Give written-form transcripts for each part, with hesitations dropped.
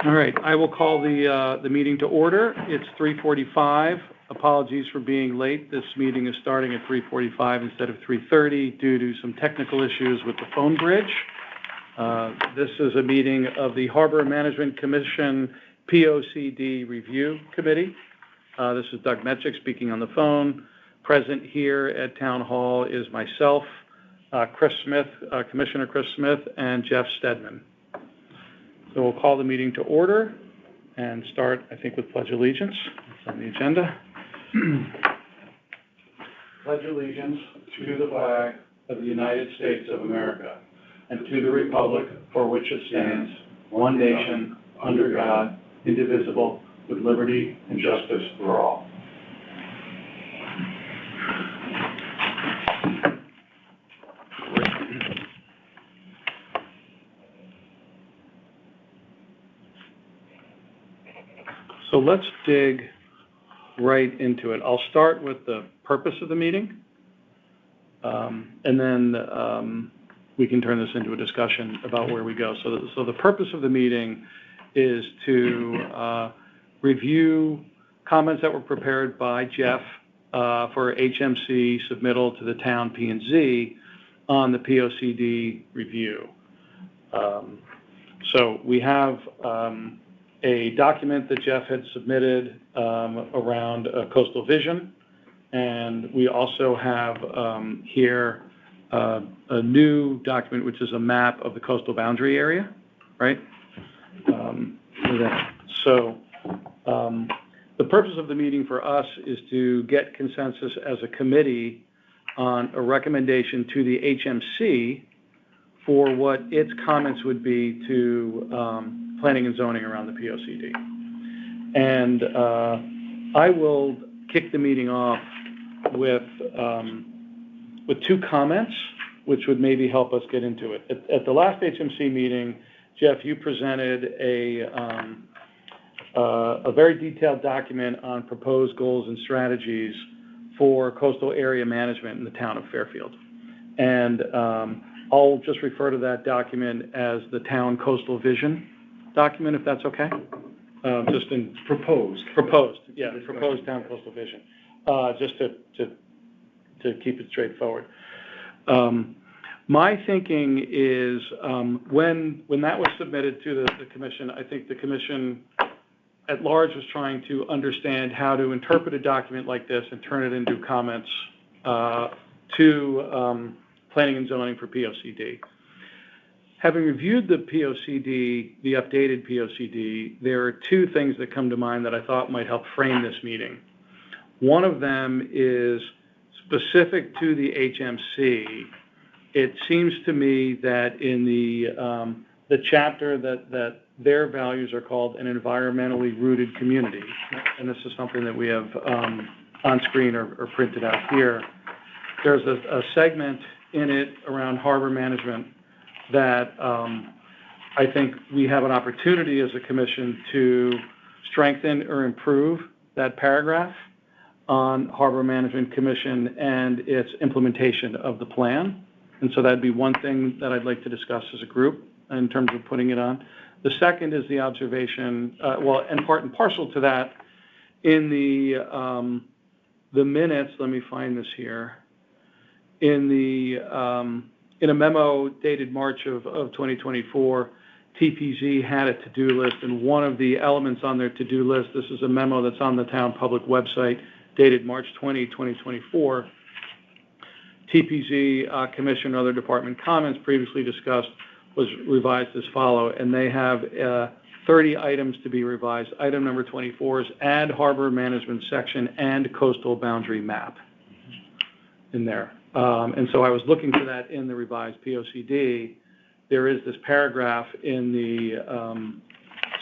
All right, I will call the meeting to order. It's 3:45. Apologies for being late. This meeting is starting at 3:45 instead of 3:30 due to some technical issues with the phone bridge. This is a meeting of the Harbor Management Commission POCD Review Committee. This is Doug Metchick speaking on the phone. Present here at Town Hall is myself, Chris Smith, Commissioner Chris Smith, and Jeff Stedman. So we'll call the meeting to order and start, I think, with Pledge Allegiance. It's on the agenda. Pledge allegiance to the flag of the United States of America and to the republic for which it stands, one nation, under God, indivisible, with liberty and justice for all. So let's dig right into it. I'll start with the purpose of the meeting, and then we can turn this into a discussion about where we go. So the purpose of the meeting is to review comments that were prepared by Jeff for HMC submittal to the town P&Z on the POCD review. So we have a document that Jeff had submitted around a coastal vision, and we also have here a new document which is a map of the coastal boundary area, right? So the purpose of the meeting for us is to get consensus as a committee on a recommendation to the HMC for what its comments would be to planning and zoning around the POCD. And I will kick the meeting off with two comments, which would maybe help us get into it. At the last HMC meeting, Jeff, you presented a very detailed document on proposed goals and strategies for coastal area management in the town of Fairfield. And I'll just refer to that document as the town coastal vision document, if that's okay. Just in proposed, yeah, proposed town coastal vision. Just to keep it straightforward. My thinking is when that was submitted to the commission, I think the commission at large was trying to understand how to interpret a document like this and turn it into comments to planning and zoning for POCD. Having reviewed the POCD, the updated POCD, there are two things that come to mind that I thought might help frame this meeting. One of them is specific to the HMC. It seems to me that in the chapter that their values are called an environmentally rooted community, and this is something that we have on screen or printed out here, there's a segment in it around harbor management that I think we have an opportunity as a commission to strengthen or improve that paragraph on Harbor Management Commission and its implementation of the plan. And so that'd be one thing that I'd like to discuss as a group in terms of putting it on. The second is the observation, and part and parcel to that, in the minutes, let me find this here, in a memo dated March of 2024, TPZ had a to-do list, and one of the elements on their to-do list, this is a memo that's on the town public website, dated March 20, 2024, TPZ Commission and other department comments previously discussed was revised as follow, and they have 30 items to be revised. Item number 24 is add harbor management section and coastal boundary map in there. And so I was looking for that in the revised POCD. There is this paragraph in the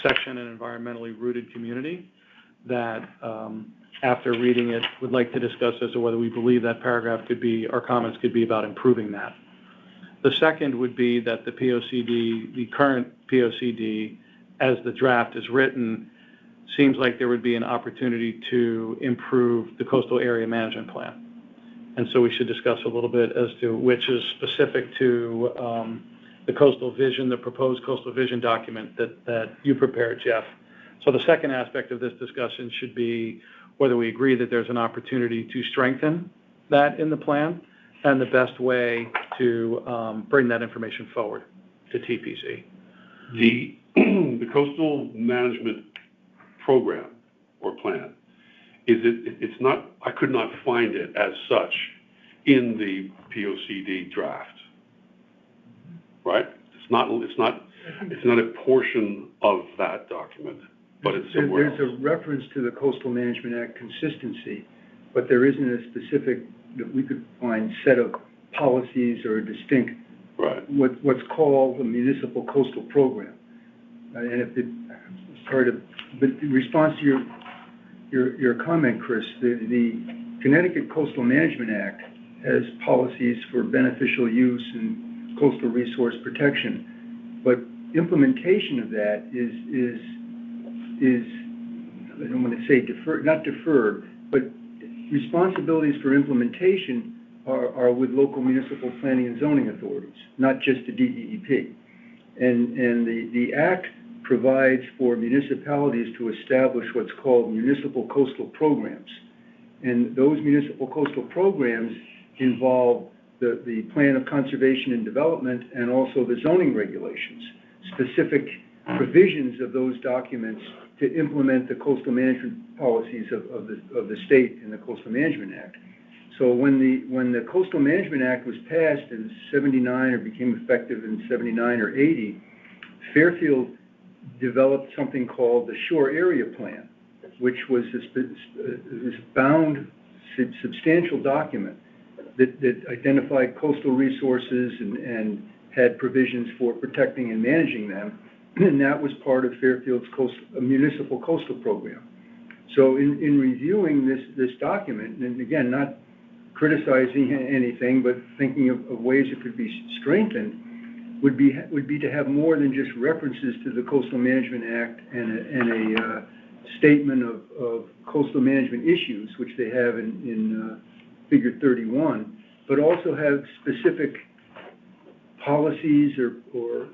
section an environmentally rooted community that after reading it would like to discuss as to whether we believe that paragraph could be, our comments could be about improving that. The second would be that the POCD, the current POCD as the draft is written, seems like there would be an opportunity to improve the coastal area management plan. And so we should discuss a little bit as to which is specific to the coastal vision, the proposed coastal vision document that you prepared, Jeff. So the second aspect of this discussion should be whether we agree that there's an opportunity to strengthen that in the plan and the best way to bring that information forward to TPC. The coastal management program or plan, it's not, I could not find it as such in the POCD draft, right? It's not a portion of that document, but it's somewhere else. There's a reference to the Coastal Management Act consistency, but there isn't a specific, that we could find, set of policies or a distinct, right, what's called a municipal coastal program. And if but in response to your comment, Chris, the Connecticut Coastal Management Act has policies for beneficial use and coastal resource protection, but implementation of that is I don't want to say not deferred, but responsibilities for implementation are with local municipal planning and zoning authorities, not just the DEEP. And the Act provides for municipalities to establish what's called municipal coastal programs. And those municipal coastal programs involve the plan of conservation and development and also the zoning regulations, specific provisions of those documents to implement the coastal management policies of the state in the Coastal Management Act. So when the Coastal Management Act was passed in 79 or became effective in 79 or 80, Fairfield developed something called the Shore Area Plan, which was this bound, substantial document that identified coastal resources and had provisions for protecting and managing them. And that was part of Fairfield's municipal coastal program. So in reviewing this document, and again, not criticizing anything, but thinking of ways it could be strengthened, would be to have more than just references to the Coastal Management Act and a statement of coastal management issues, which they have in Figure 31, but also have specific policies or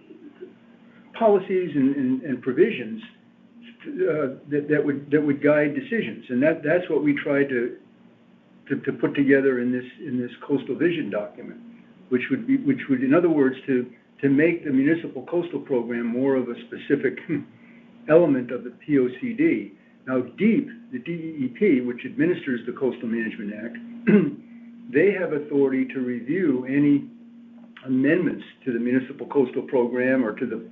policies and provisions that would guide decisions, and that's what we tried to put together in this coastal vision document, which would in other words to make the municipal coastal program more of a specific element of the POCD. Now, DEEP, the DEEP, which administers the Coastal Management Act, they have authority to review any amendments to the municipal coastal program or to the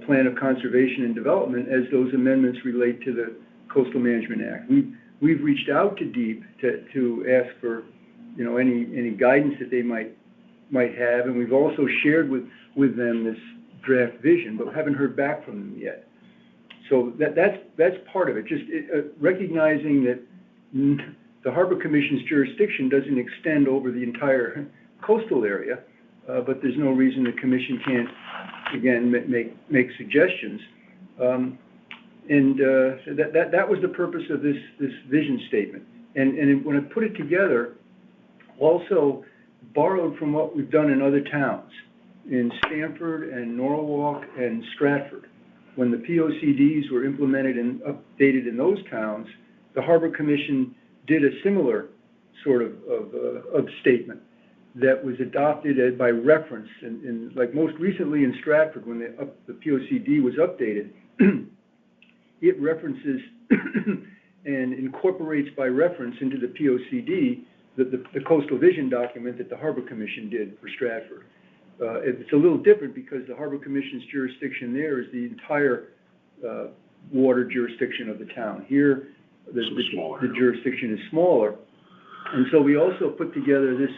plan of conservation and development as those amendments relate to the Coastal Management Act. We've reached out to DEEP to ask for, any guidance that they might have, and we've also shared with them this draft vision, but haven't heard back from them yet. So that's part of it. Just recognizing that the Harbor Commission's jurisdiction doesn't extend over the entire coastal area, but there's no reason the Commission can't, again, make suggestions. That was the purpose of this vision statement. And when I put it together, also borrowed from what we've done in other towns, in Stamford and Norwalk and Stratford. When the POCDs were implemented and updated in those towns, the Harbor Commission did a similar sort of statement that was adopted by reference. And like most recently in Stratford, when the POCD was updated, it references and incorporates by reference into the POCD the Coastal Vision document that the Harbor Commission did for Stratford. It's a little different because the Harbor Commission's jurisdiction there is the entire water jurisdiction of the town. Here, the jurisdiction is smaller. And so we also put together this,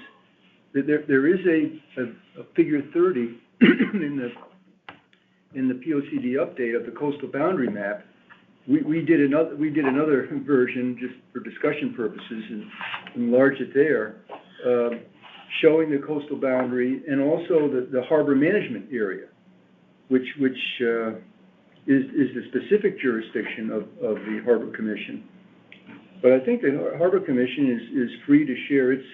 there is a figure 30 in the POCD update of the coastal boundary map. We did another version just for discussion purposes and enlarged it there, showing the coastal boundary and also the harbor management area, which is the specific jurisdiction of the Harbor Commission. But I think the Harbor Commission is free to share its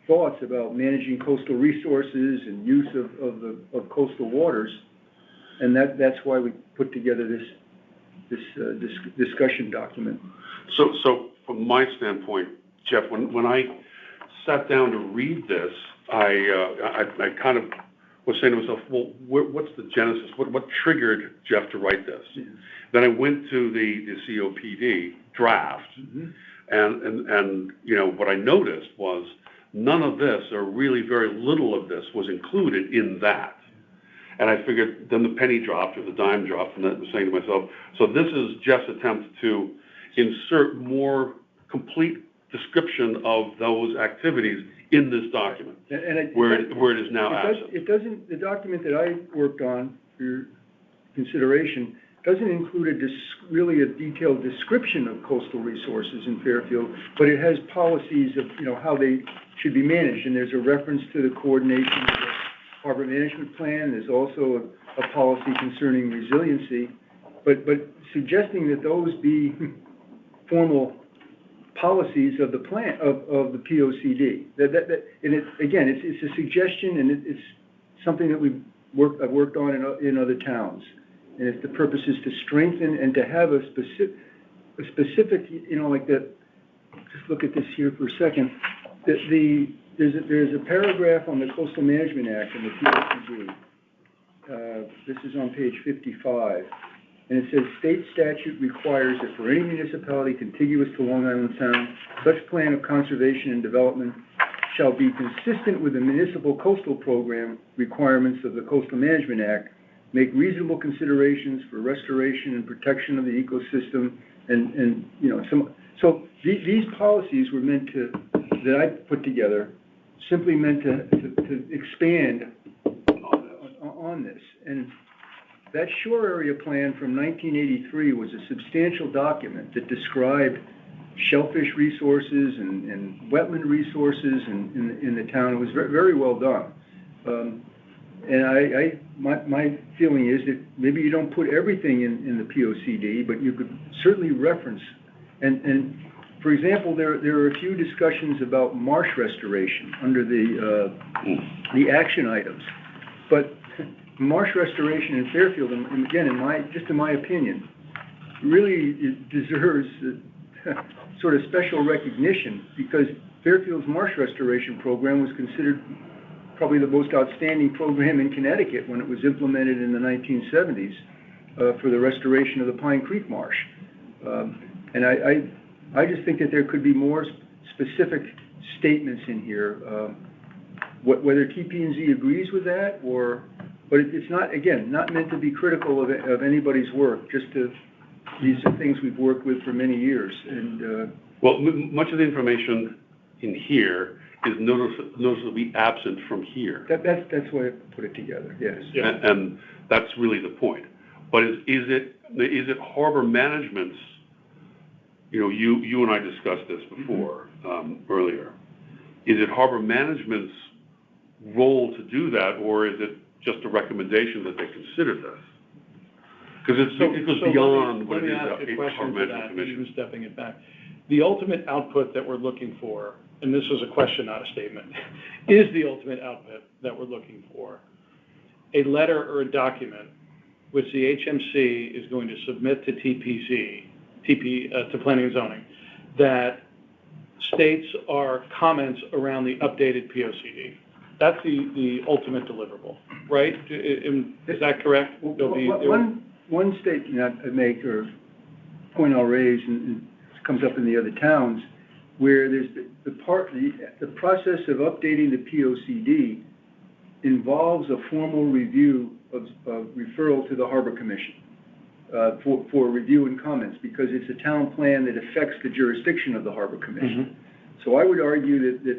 thoughts about managing coastal resources and use of coastal waters, and that's why we put together this discussion document. So from my standpoint, Jeff, when I sat down to read this, I kind of was saying to myself, well, what's the genesis? What triggered Jeff to write this? Yeah. Then I went to the COPD draft, and you know, what I noticed was none of this, or really very little of this, was included in that. And I figured then the penny dropped, or the dime dropped, and I was saying to myself, so this is Jeff's attempt to insert more complete description of those activities in this document, where it is now absent. The document that I worked on for your consideration doesn't include really a detailed description of coastal resources in Fairfield, but it has policies of, you know, how they should be managed, and there's a reference to the coordination of the harbor management plan. There's also a policy concerning resiliency, but suggesting that those be formal policies of the plan of the POCD. And it's a suggestion, and it's something that I've worked on in other towns. And if the purpose is to strengthen and to have a specific, you know, like that. Just look at this here for a second. There's a paragraph on the Coastal Management Act in the POCD. This is on page 55. And it says, state statute requires that for any municipality contiguous to Long Island Sound, such plan of conservation and development shall be consistent with the municipal coastal program requirements of the Coastal Management Act, make reasonable considerations for restoration and protection of the ecosystem, and you know, so these policies were meant to, that I put together, simply meant to expand on this. And that shore area plan from 1983 was a substantial document that described shellfish resources and wetland resources in the town. It was very well done. And my feeling is that maybe you don't put everything in the POCD, but you could certainly reference. And for example, there are a few discussions about marsh restoration under the action items, but marsh restoration in Fairfield, and again, in my opinion, really it deserves sort of special recognition, because Fairfield's marsh restoration program was considered probably the most outstanding program in Connecticut when it was implemented in the 1970s for the restoration of the Pine Creek Marsh. And I just think that there could be more specific statements in here, whether TP&Z agrees with that, but it's not, again, not meant to be critical of anybody's work, these are things we've worked with for many years. And well, much of the information in here is noticeably absent from here. That's why I put it together, yes. Yeah. And that's really the point. But is it harbor management's, you know, you and I discussed this before, earlier. Is it harbor management's role to do that, or is it just a recommendation that they consider this? Because it goes beyond what it is a harbor management commission. Stepping it back. The ultimate output that we're looking for, and this is a question, not a statement, is the ultimate output that we're looking for a letter or a document which the HMC is going to submit to to Planning and Zoning, that states our comments around the updated POCD. That's the ultimate deliverable, right? Is that correct? One statement I make, or point I'll raise, and it comes up in the other towns, where there's the process of updating the POCD involves a formal review of referral to the Harbor Commission for review and comments, because it's a town plan that affects the jurisdiction of the Harbor Commission. So I would argue that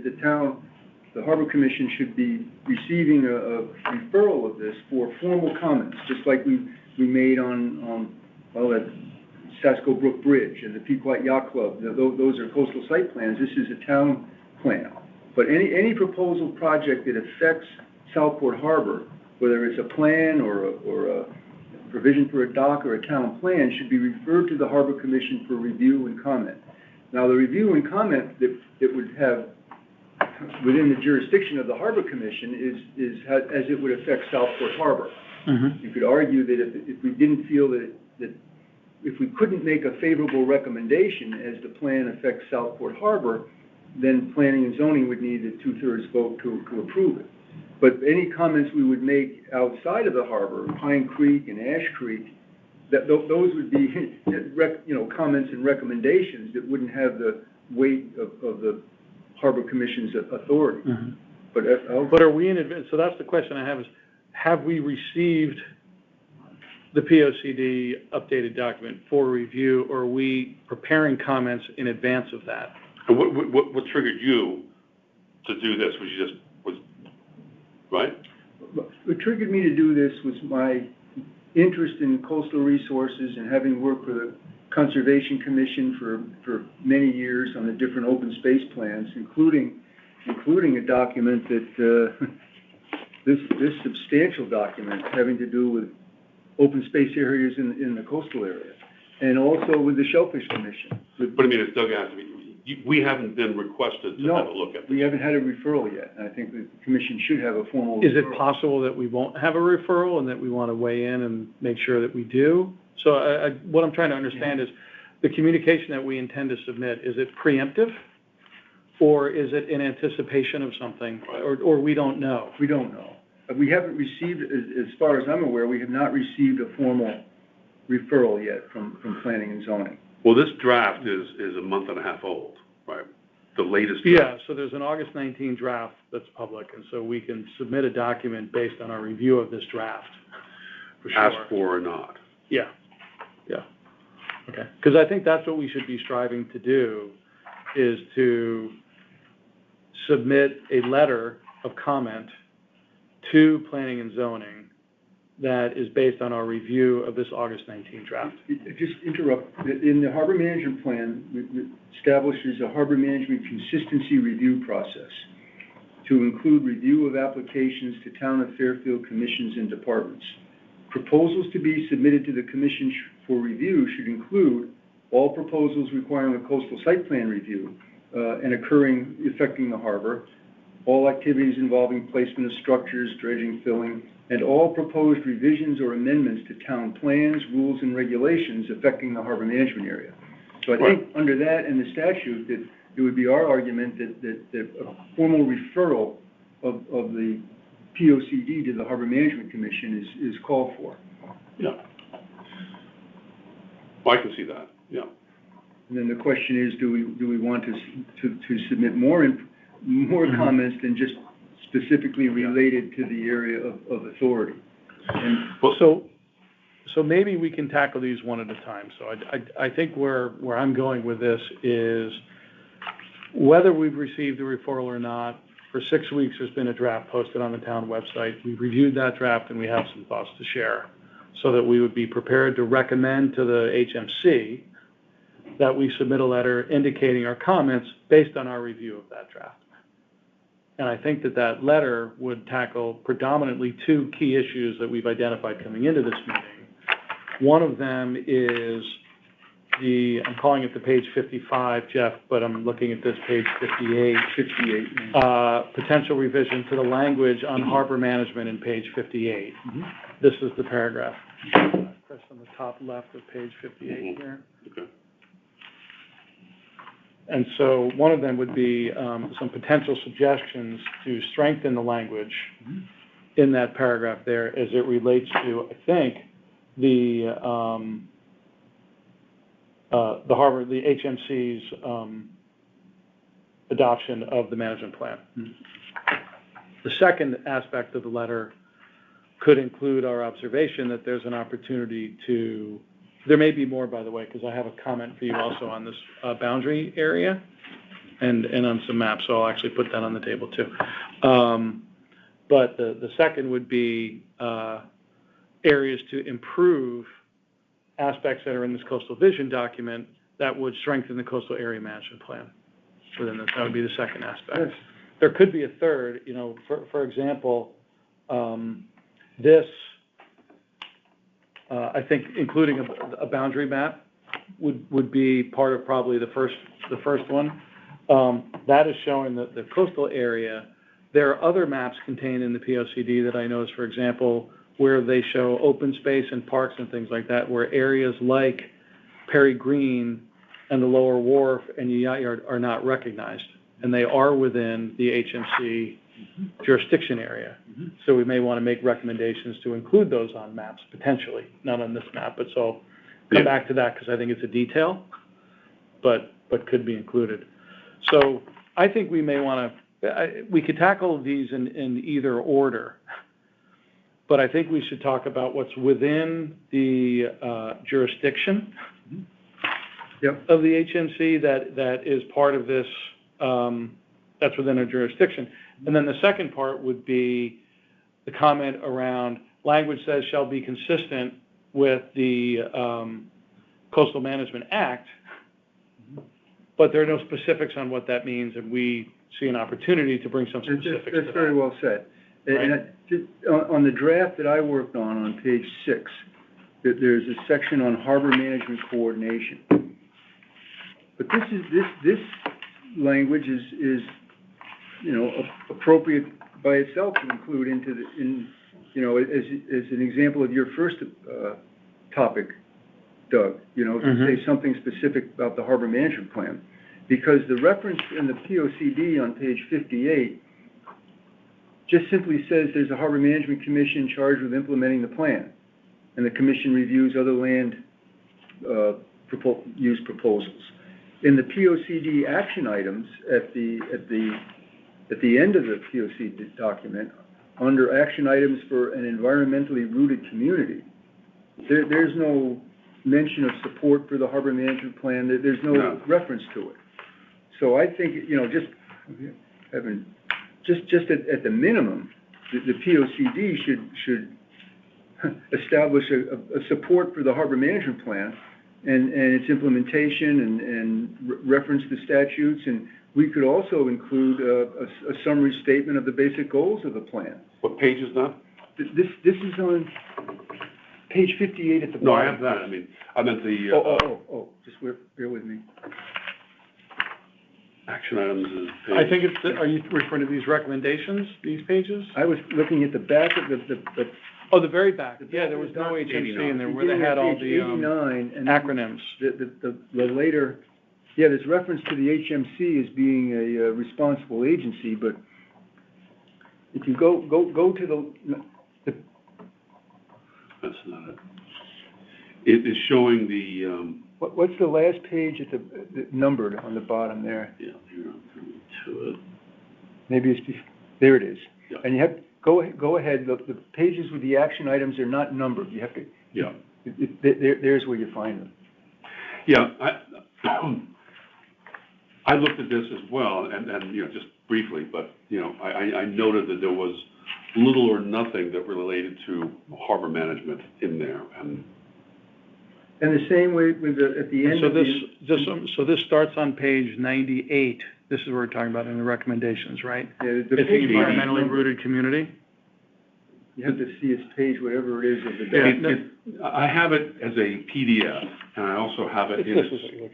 the Harbor Commission should be receiving a referral of this for formal comments, just like we made on that Sasko Brook Bridge and the Pequot Yacht Club. Those are coastal site plans. This is a town plan. But any proposal project that affects Southport Harbor, whether it's a plan or a provision for a dock or a town plan, should be referred to the Harbor Commission for review and comment. Now, the review and comment that would have within the jurisdiction of the Harbor Commission is as it would affect Southport Harbor. Mm-hmm. You could argue that if we didn't feel that if we couldn't make a favorable recommendation as the plan affects Southport Harbor, then planning and zoning would need a 2/3 vote to approve it. But any comments we would make outside of the harbor, Pine Creek and Ash Creek, those would be, comments and recommendations that wouldn't have the weight of the Harbor Commission's authority. Mm-hmm. But are we in advance? So that's the question I have is, have we received the POCD updated document for review, or are we preparing comments in advance of that? And what triggered you to do this? Was right? What triggered me to do this was my interest in coastal resources and having worked for the Conservation Commission for many years on the different open space plans, including a document that this substantial document having to do with open space areas in the coastal area, and also with the Shellfish Commission. But I mean, it's Doug asked me, we haven't been requested to have a look at this. We haven't had a referral yet, and I think the Commission should have a formal referral. Is it possible that we won't have a referral and that we want to weigh in and make sure that we do? So what I'm trying to understand is the communication that we intend to submit, is it preemptive? Or is it in anticipation of something, or we don't know? We don't know. We haven't received, as far as I'm aware, we have not received a formal referral yet from Planning and Zoning. Well, this draft is a month and a half old, right? The latest draft. Yeah, so there's an August 19 draft that's public, and so we can submit a document based on our review of this draft. For sure. Ask for or not. Yeah. Okay. Because I think that's what we should be striving to do, is to submit a letter of comment to Planning and Zoning that is based on our review of this August 19 draft. Just interrupt. In the Harbor Management Plan, it establishes a Harbor Management Consistency Review process to include review of applications to Town of Fairfield commissions and departments. Proposals to be submitted to the Commission for review should include all proposals requiring a coastal site plan review and affecting the harbor, all activities involving placement of structures, dredging, filling, and all proposed revisions or amendments to town plans, rules, and regulations affecting the harbor management area. So I think under that and the statute, that it would be our argument that a formal referral of the POCD to the Harbor Management Commission is called for. Yeah. Well, I can see that. Yeah. And then the question is, do we want to submit more comments than just specifically related to the area of authority? And so maybe we can tackle these one at a time. So I think where I'm going with this is, whether we've received a referral or not, for 6 weeks there's been a draft posted on the town website. We've reviewed that draft and we have some thoughts to share, so that we would be prepared to recommend to the HMC that we submit a letter indicating our comments based on our review of that draft. And I think that letter would tackle predominantly two key issues that we've identified coming into this meeting. One of them is I'm calling it the page 55, Jeff, but I'm looking at this page 58. Potential revision to the language on harbor management in page 58. Mm-hmm. This is the paragraph. Press on the top left of page 58 here. Okay. And so one of them would be some potential suggestions to strengthen the language in that paragraph there as it relates to, I think, the HMC's adoption of the management plan. The second aspect of the letter could include our observation that there's an opportunity to, there may be more, by the way, because I have a comment for you also on this boundary area and on some maps, so I'll actually put that on the table too. But the second would be areas to improve aspects that are in this coastal vision document that would strengthen the coastal area management plan within this. That would be the second aspect. Yes. There could be a third, for example, this, I think including a boundary map would be part of probably the first one. That is showing the coastal area. There are other maps contained in the POCD that I noticed, for example, where they show open space and parks and things like that, where areas like Perry Green and the Lower Wharf and Yacht Yard are not recognized, and they are within the HMC jurisdiction area. So we may want to make recommendations to include those on maps, potentially, not on this map, but so come back to that because I think it's a detail, but could be included. So I think we may want to, we could tackle these in either order, but I think we should talk about what's within the jurisdiction of the HMC that is part of this, that's within a jurisdiction. And then the second part would be the comment around language says shall be consistent with the Coastal Management Act, but there are no specifics on what that means, and we see an opportunity to bring some specifics to that. That's very well said. Right? And on the draft that I worked on page 6, there's a section on harbor management coordination. But this language is appropriate by itself to include as an example of your first topic, Doug, to say something specific about the harbor management plan. Because the reference in the POCD on page 58 just simply says there's a Harbor Management Commission charged with implementing the plan, and the commission reviews other land use proposals. In the POCD action items at the end of the POCD document, under action items for an environmentally rooted community, there's no mention of support for the harbor management plan. There's no reference to it. So I think, just at the minimum, the POCD should establish a support for the harbor management plan and its implementation and reference the statutes. And we could also include a summary statement of the basic goals of the plan. What page is that? This is on page 58 at the bottom. No, I have that. I meant the... Just bear with me. Action items is page... I think it's, are you referring to these recommendations, these pages? I was looking at the back of the the very back. Yeah, there was no HMC in there where they had all the acronyms. The later, there's reference to the HMC as being a responsible agency, but if you go to the That's not it. It is showing the... What's the last page at the numbered on the bottom there? Yeah, here I'm coming to it. Maybe it's there. It is. Yeah. And you have go ahead. The pages with the action items are not numbered. You have to. Yeah. There's where you find them. Yeah, I looked at this as well, and just briefly, but I noted that there was little or nothing that related to harbor management in there, and the same way with at the end. So this starts on page 98. This is what we're talking about in the recommendations, right? Yeah, it's the environmentally rooted community. You have to see its page, whatever it is of the document. I have it as a PDF, and I also have it in.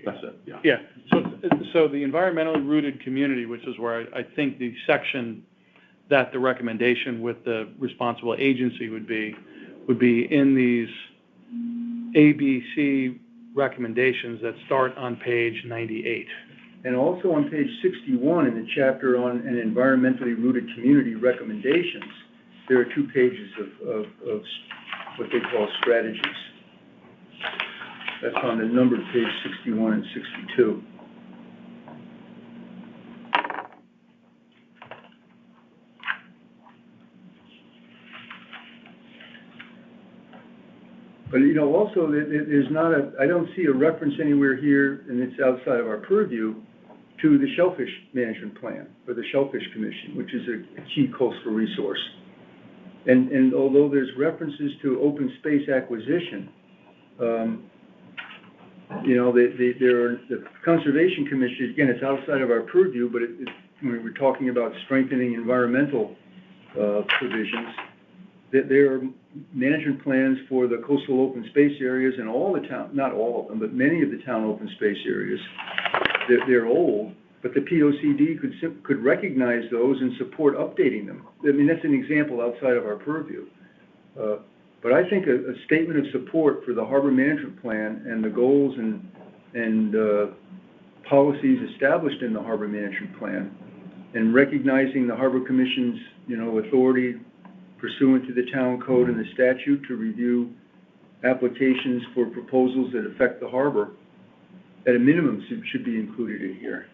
That's it. Yeah. Yeah. So the environmentally rooted community, which is where I think the section that the recommendation with the responsible agency would be in these ABC recommendations that start on page 98. And also on page 61 in the chapter on an environmentally rooted community recommendations, there are 2 pages of what they call strategies. That's on the numbered page 61 and 62. But also there's not I don't see a reference anywhere here, and it's outside of our purview, to the Shellfish Management Plan or the Shellfish Commission, which is a key coastal resource. And although there's references to open space acquisition, the Conservation Commission, again, it's outside of our purview, but when we're talking about strengthening environmental provisions, that there are management plans for the coastal open space areas and all the town, not all of them, but many of the town open space areas. They're old, but the POCD could recognize those and support updating them. I mean, that's an example outside of our purview. But I think a statement of support for the harbor management plan and the goals and policies established in the harbor management plan, and recognizing the Harbor Commission's, authority pursuant to the town code and the statute to review applications for proposals that affect the harbor, at a minimum should be included in here.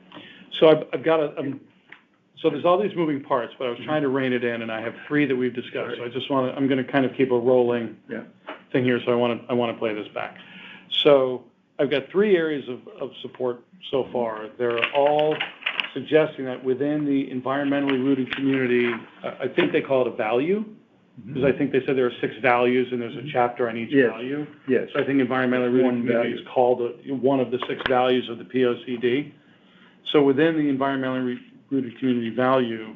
So I've got so there's all these moving parts, but I was trying to rein it in, and I have 3 that we've discussed. Right. So I'm going to kind of keep a rolling thing here. So I want to play this back. So I've got 3 areas of support so far. They're all suggesting that within the environmentally rooted community, I think they call it a value, because I think they said there are 6 values and there's a chapter on each value. Yes. So I think environmentally rooted community is called one of the 6 values of the POCD. So within the environmentally rooted community value,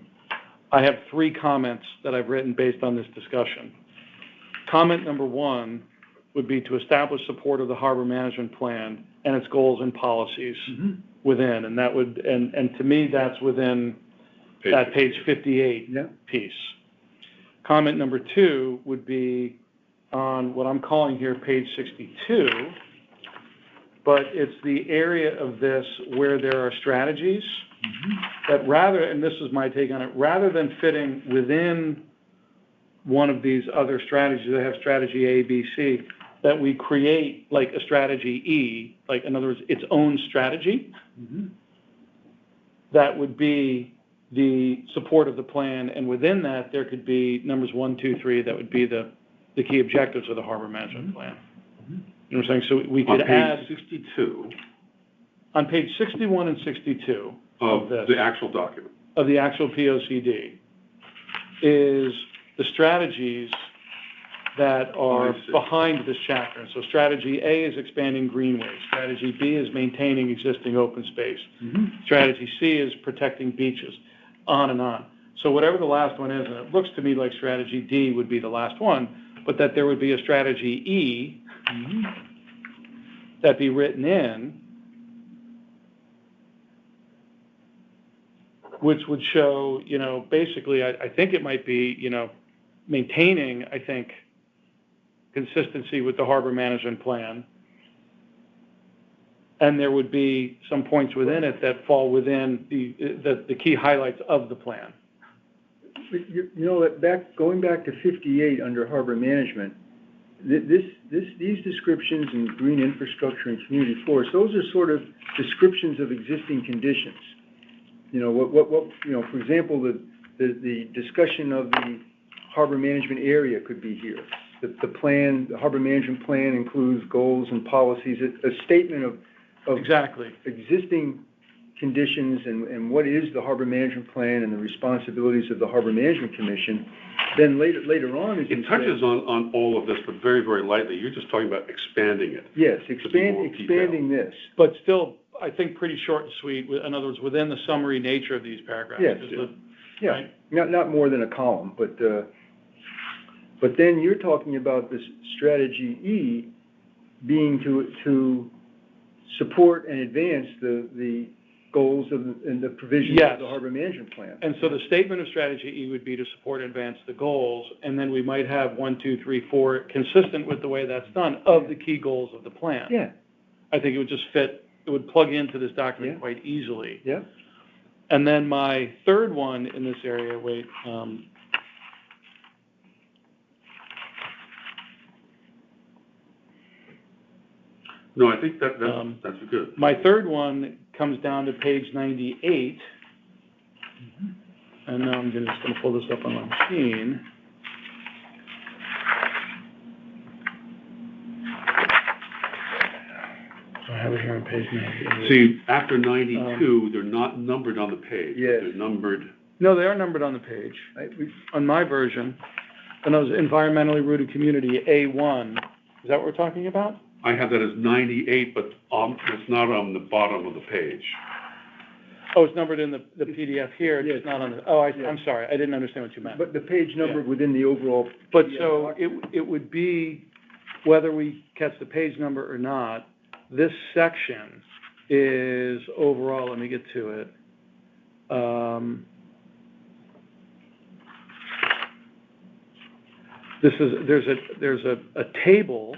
I have 3 comments that I've written based on this discussion. Comment number 1 would be to establish support of the harbor management plan and its goals and policies within, and that would, and to me, that's within that page 58 piece. Comment number 2 would be on what I'm calling here page 62, but it's the area of this where there are strategies that rather, and this is my take on it, rather than fitting within one of these other strategies, they have strategy A, B, C, that we create like a strategy E, like in other words, its own strategy, that would be the support of the plan, and within that there could be numbers 1, 2, 3, that would be the key objectives of the harbor management plan. You know what I'm saying? So we could add 62 on page 61 and 62 of the actual document of the actual POCD is the strategies that are behind this chapter. So strategy A is expanding greenways. Strategy B is maintaining existing open space. Strategy C is protecting beaches, on and on. So whatever the last one is, and it looks to me like strategy D would be the last one, but that there would be a strategy E that be written in, which would show, basically, I think it might be, maintaining, I think, consistency with the harbor management plan. And there would be some points within it that fall within the key highlights of the plan. Going back to 58 under harbor management, these descriptions in green infrastructure and community forests, those are sort of descriptions of existing conditions. For example, the discussion of the harbor management area could be here. The harbor management plan includes goals and policies, a statement of exactly existing conditions and what is the harbor management plan and the responsibilities of the Harbor Management Commission. Then later on, it touches on all of this, but very, very lightly. You're just talking about expanding it. Yes, expanding this. But still, I think pretty short and sweet. In other words, within the summary nature of these paragraphs. Yes, right? Not more than a column, but then you're talking about this strategy E being to support and advance the goals and the provisions of the harbor management plan. And so the statement of strategy E would be to support and advance the goals, and then we might have 1, 2, 3, 4, consistent with the way that's done, of the key goals of the plan. Yeah. I think it would just fit, it would plug into this document quite easily. Yeah. And then my third one in this area, No, I think that's good. My third one comes down to page 98. And now I'm just going to pull this up on my machine. So I have it here on page 98. See, after 92, they're not numbered on the page. Yes. They're numbered. No, they are numbered on the page. On my version, and those environmentally rooted community, A1. Is that what we're talking about? I have that as 98, but it's not on the bottom of the page. Oh, it's numbered in the PDF here. It's not on the. Oh, I'm sorry. I didn't understand what you meant. But the page number within the overall. But so it would be, whether we catch the page number or not, this section is overall, let me get to it. There's a table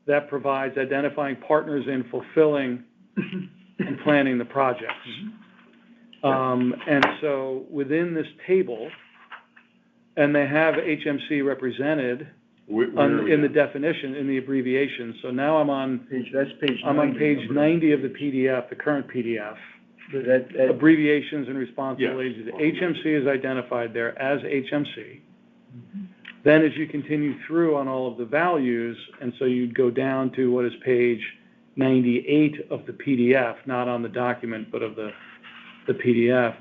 that provides identifying partners in fulfilling and planning the projects. And so within this table, and they have HMC represented in the definition, in the abbreviation. So now I'm on page 90. I'm on page 90 of the PDF, the current PDF. That Abbreviations and responsibilities. HMC is identified there as HMC. Then as you continue through on all of the values, and so you'd go down to what is page 98 of the PDF, not on the document, but of the PDF.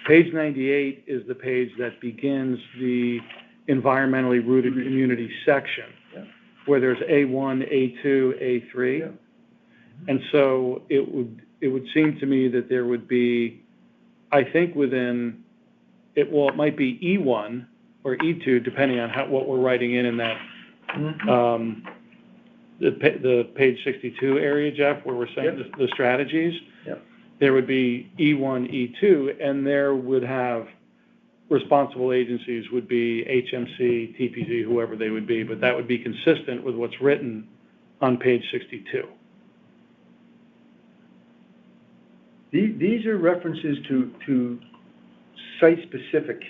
Page 98 is the page that begins the environmentally rooted community section, where there's A1, A2, A3. And so it would seem to me that there would be, I think within, it might be E1 or E2, depending on what we're writing in that, the page 62 area, Jeff, where we're saying the strategies. There would be E1, E2, and there would have responsible agencies would be HMC, TPZ, whoever they would be, but that would be consistent with what's written on page 62. These are references to site-specific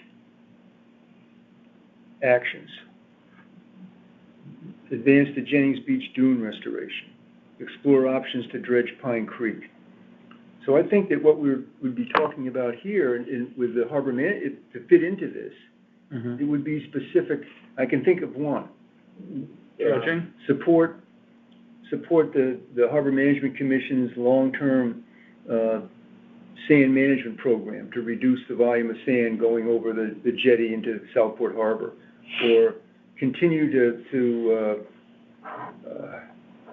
actions. Advance the Jennings Beach dune restoration. Explore options to dredge Pine Creek. So I think that what we'd be talking about here with the harbor to fit into this, it would be specific. I can think of one. Dredging? Support the Harbor Management Commission's long-term sand management program to reduce the volume of sand going over the jetty into Southport Harbor, or continue to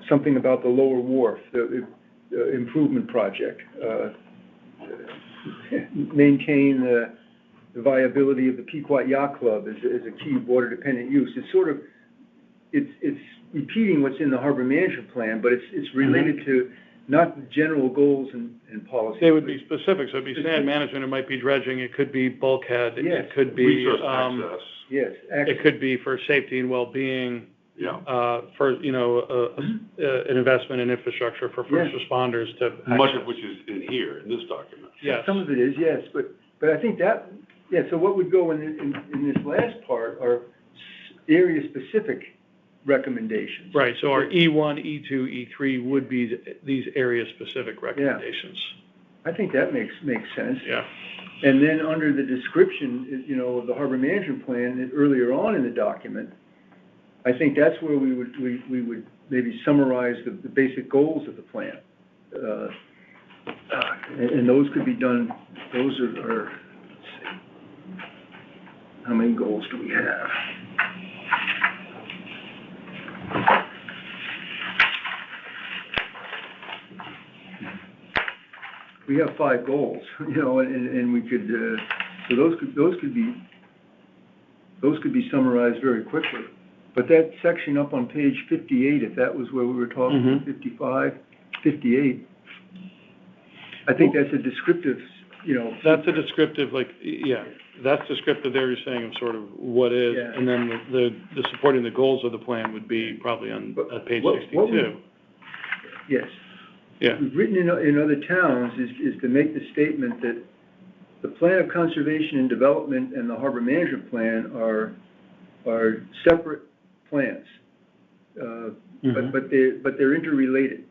something about the lower wharf, the improvement project, maintain the viability of the Pequot Yacht Club as a key water-dependent use. It's sort of, it's repeating what's in the harbor management plan, but it's related to not general goals and policies. They would be specific. So it'd be sand management, it might be dredging, it could be bulkhead, it could be resource access. It could be for safety and well-being. For an investment in infrastructure for first responders to access. Much of which is in here in this document. Yes, some of it is, yes, but I think that So what would go in this last part are area-specific recommendations. Right. So our E1, E2, E3 would be these area-specific recommendations. I think that makes sense. Yeah. And then under the description, of the harbor management plan earlier on in the document, I think that's where we would maybe summarize the basic goals of the plan. And those could be done, those are, let's see, how many goals do we have? We have 5 goals, and we could, so those could be summarized very quickly. But that section up on page 58, if that was where we were talking, 55, 58, I think that's a descriptive, That's a descriptive, that's descriptive there, you're saying, of sort of what is, and then the supporting the goals of the plan would be probably on page 62. Yes. Yeah. We've written in other towns is to make the statement that the plan of conservation and development and the harbor management plan are separate plans, but they're interrelated.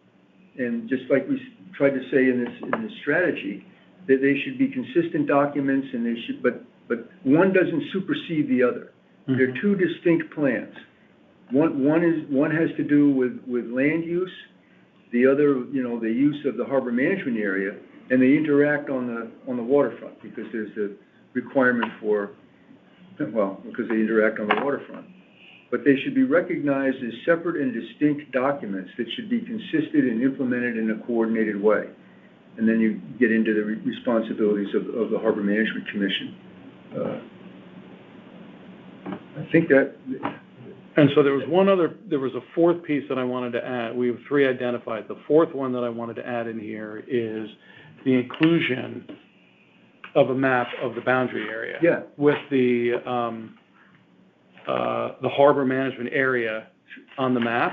And just like we tried to say in this strategy, that they should be consistent documents, and they should, but one doesn't supersede the other. They're 2 distinct plans. One has to do with land use. The other, the use of the harbor management area, and they interact on the waterfront because there's a requirement because they interact on the waterfront. But they should be recognized as separate and distinct documents that should be consistent and implemented in a coordinated way. And then you get into the responsibilities of the Harbor Management Commission. I think And so there was a fourth piece that I wanted to add. We have three identified. The fourth one that I wanted to add in here is the inclusion of a map of the boundary area. Yeah. With the harbor management area on the map.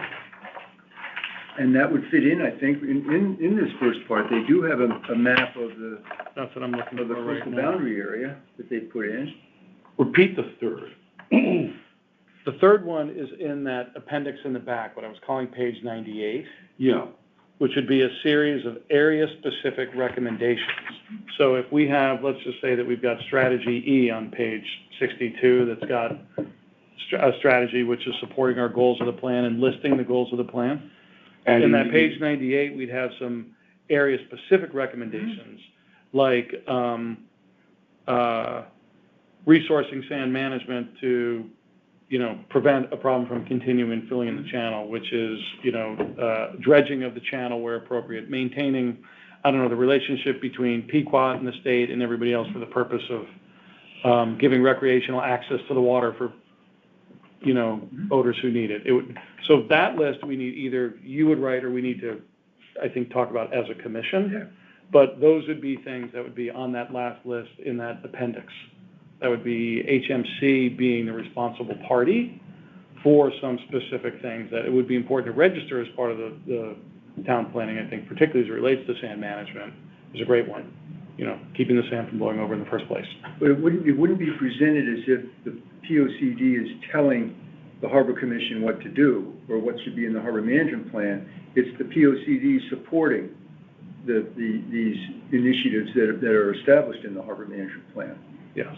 And that would fit in, I think, in this first part. They do have a map of the. That's what I'm looking for of the right coastal now. boundary area that they put in. Repeat the third. The third one is in that appendix in the back, what I was calling page 98. Yeah. Which would be a series of area-specific recommendations. So if we have, let's just say that we've got strategy E on page 62 that's got a strategy which is supporting our goals of the plan and listing the goals of the plan. And in that page 98, we'd have some area-specific recommendations like resourcing sand management to prevent a problem from continuing filling in the channel, which is, dredging of the channel where appropriate, maintaining, the relationship between Pequot and the state and everybody else for the purpose of giving recreational access to the water for, boaters who need it. So that list we need either you would write or we need to, I think, talk about as a commission. Yeah. But those would be things that would be on that last list in that appendix. That would be HMC being the responsible party for some specific things that it would be important to register as part of the town planning, I think, particularly as it relates to sand management, is a great one. Keeping the sand from blowing over in the first place. But it wouldn't be presented as if the POCD is telling the Harbor Commission what to do or what should be in the harbor management plan. It's the POCD supporting these initiatives that are established in the harbor management plan. Yes.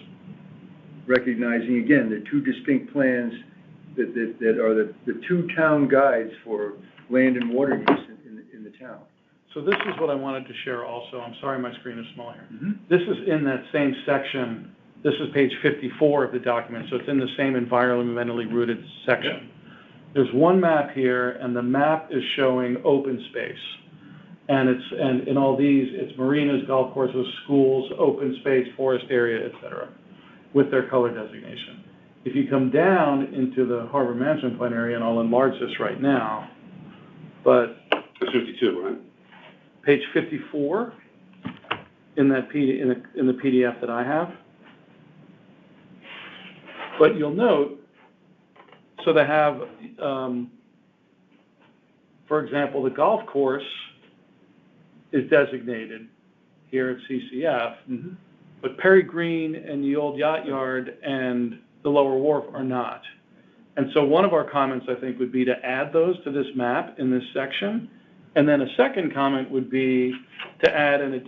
Recognizing, again, the two distinct plans that are the two town guides for land and water use in the town. So this is what I wanted to share also. I'm sorry my screen is small here. Mm-hmm. This is in that same section. This is page 54 of the document, so it's in the same environmentally rooted section. There's one map here, and the map is showing open space. And in all these, it's marinas, golf courses, schools, open space, forest area, et cetera, with their color designation. If you come down into the harbor management plan area, and I'll enlarge this right now, but That's 52, right? page 54 in that in the PDF that I have. But you'll note, so they have, for example, the golf course is designated here at CCF, Mm-hmm. but Perry Green and the old yacht yard and the lower wharf are not. And so one of our comments, I think, would be to add those to this map in this section. And then a second comment would be to add an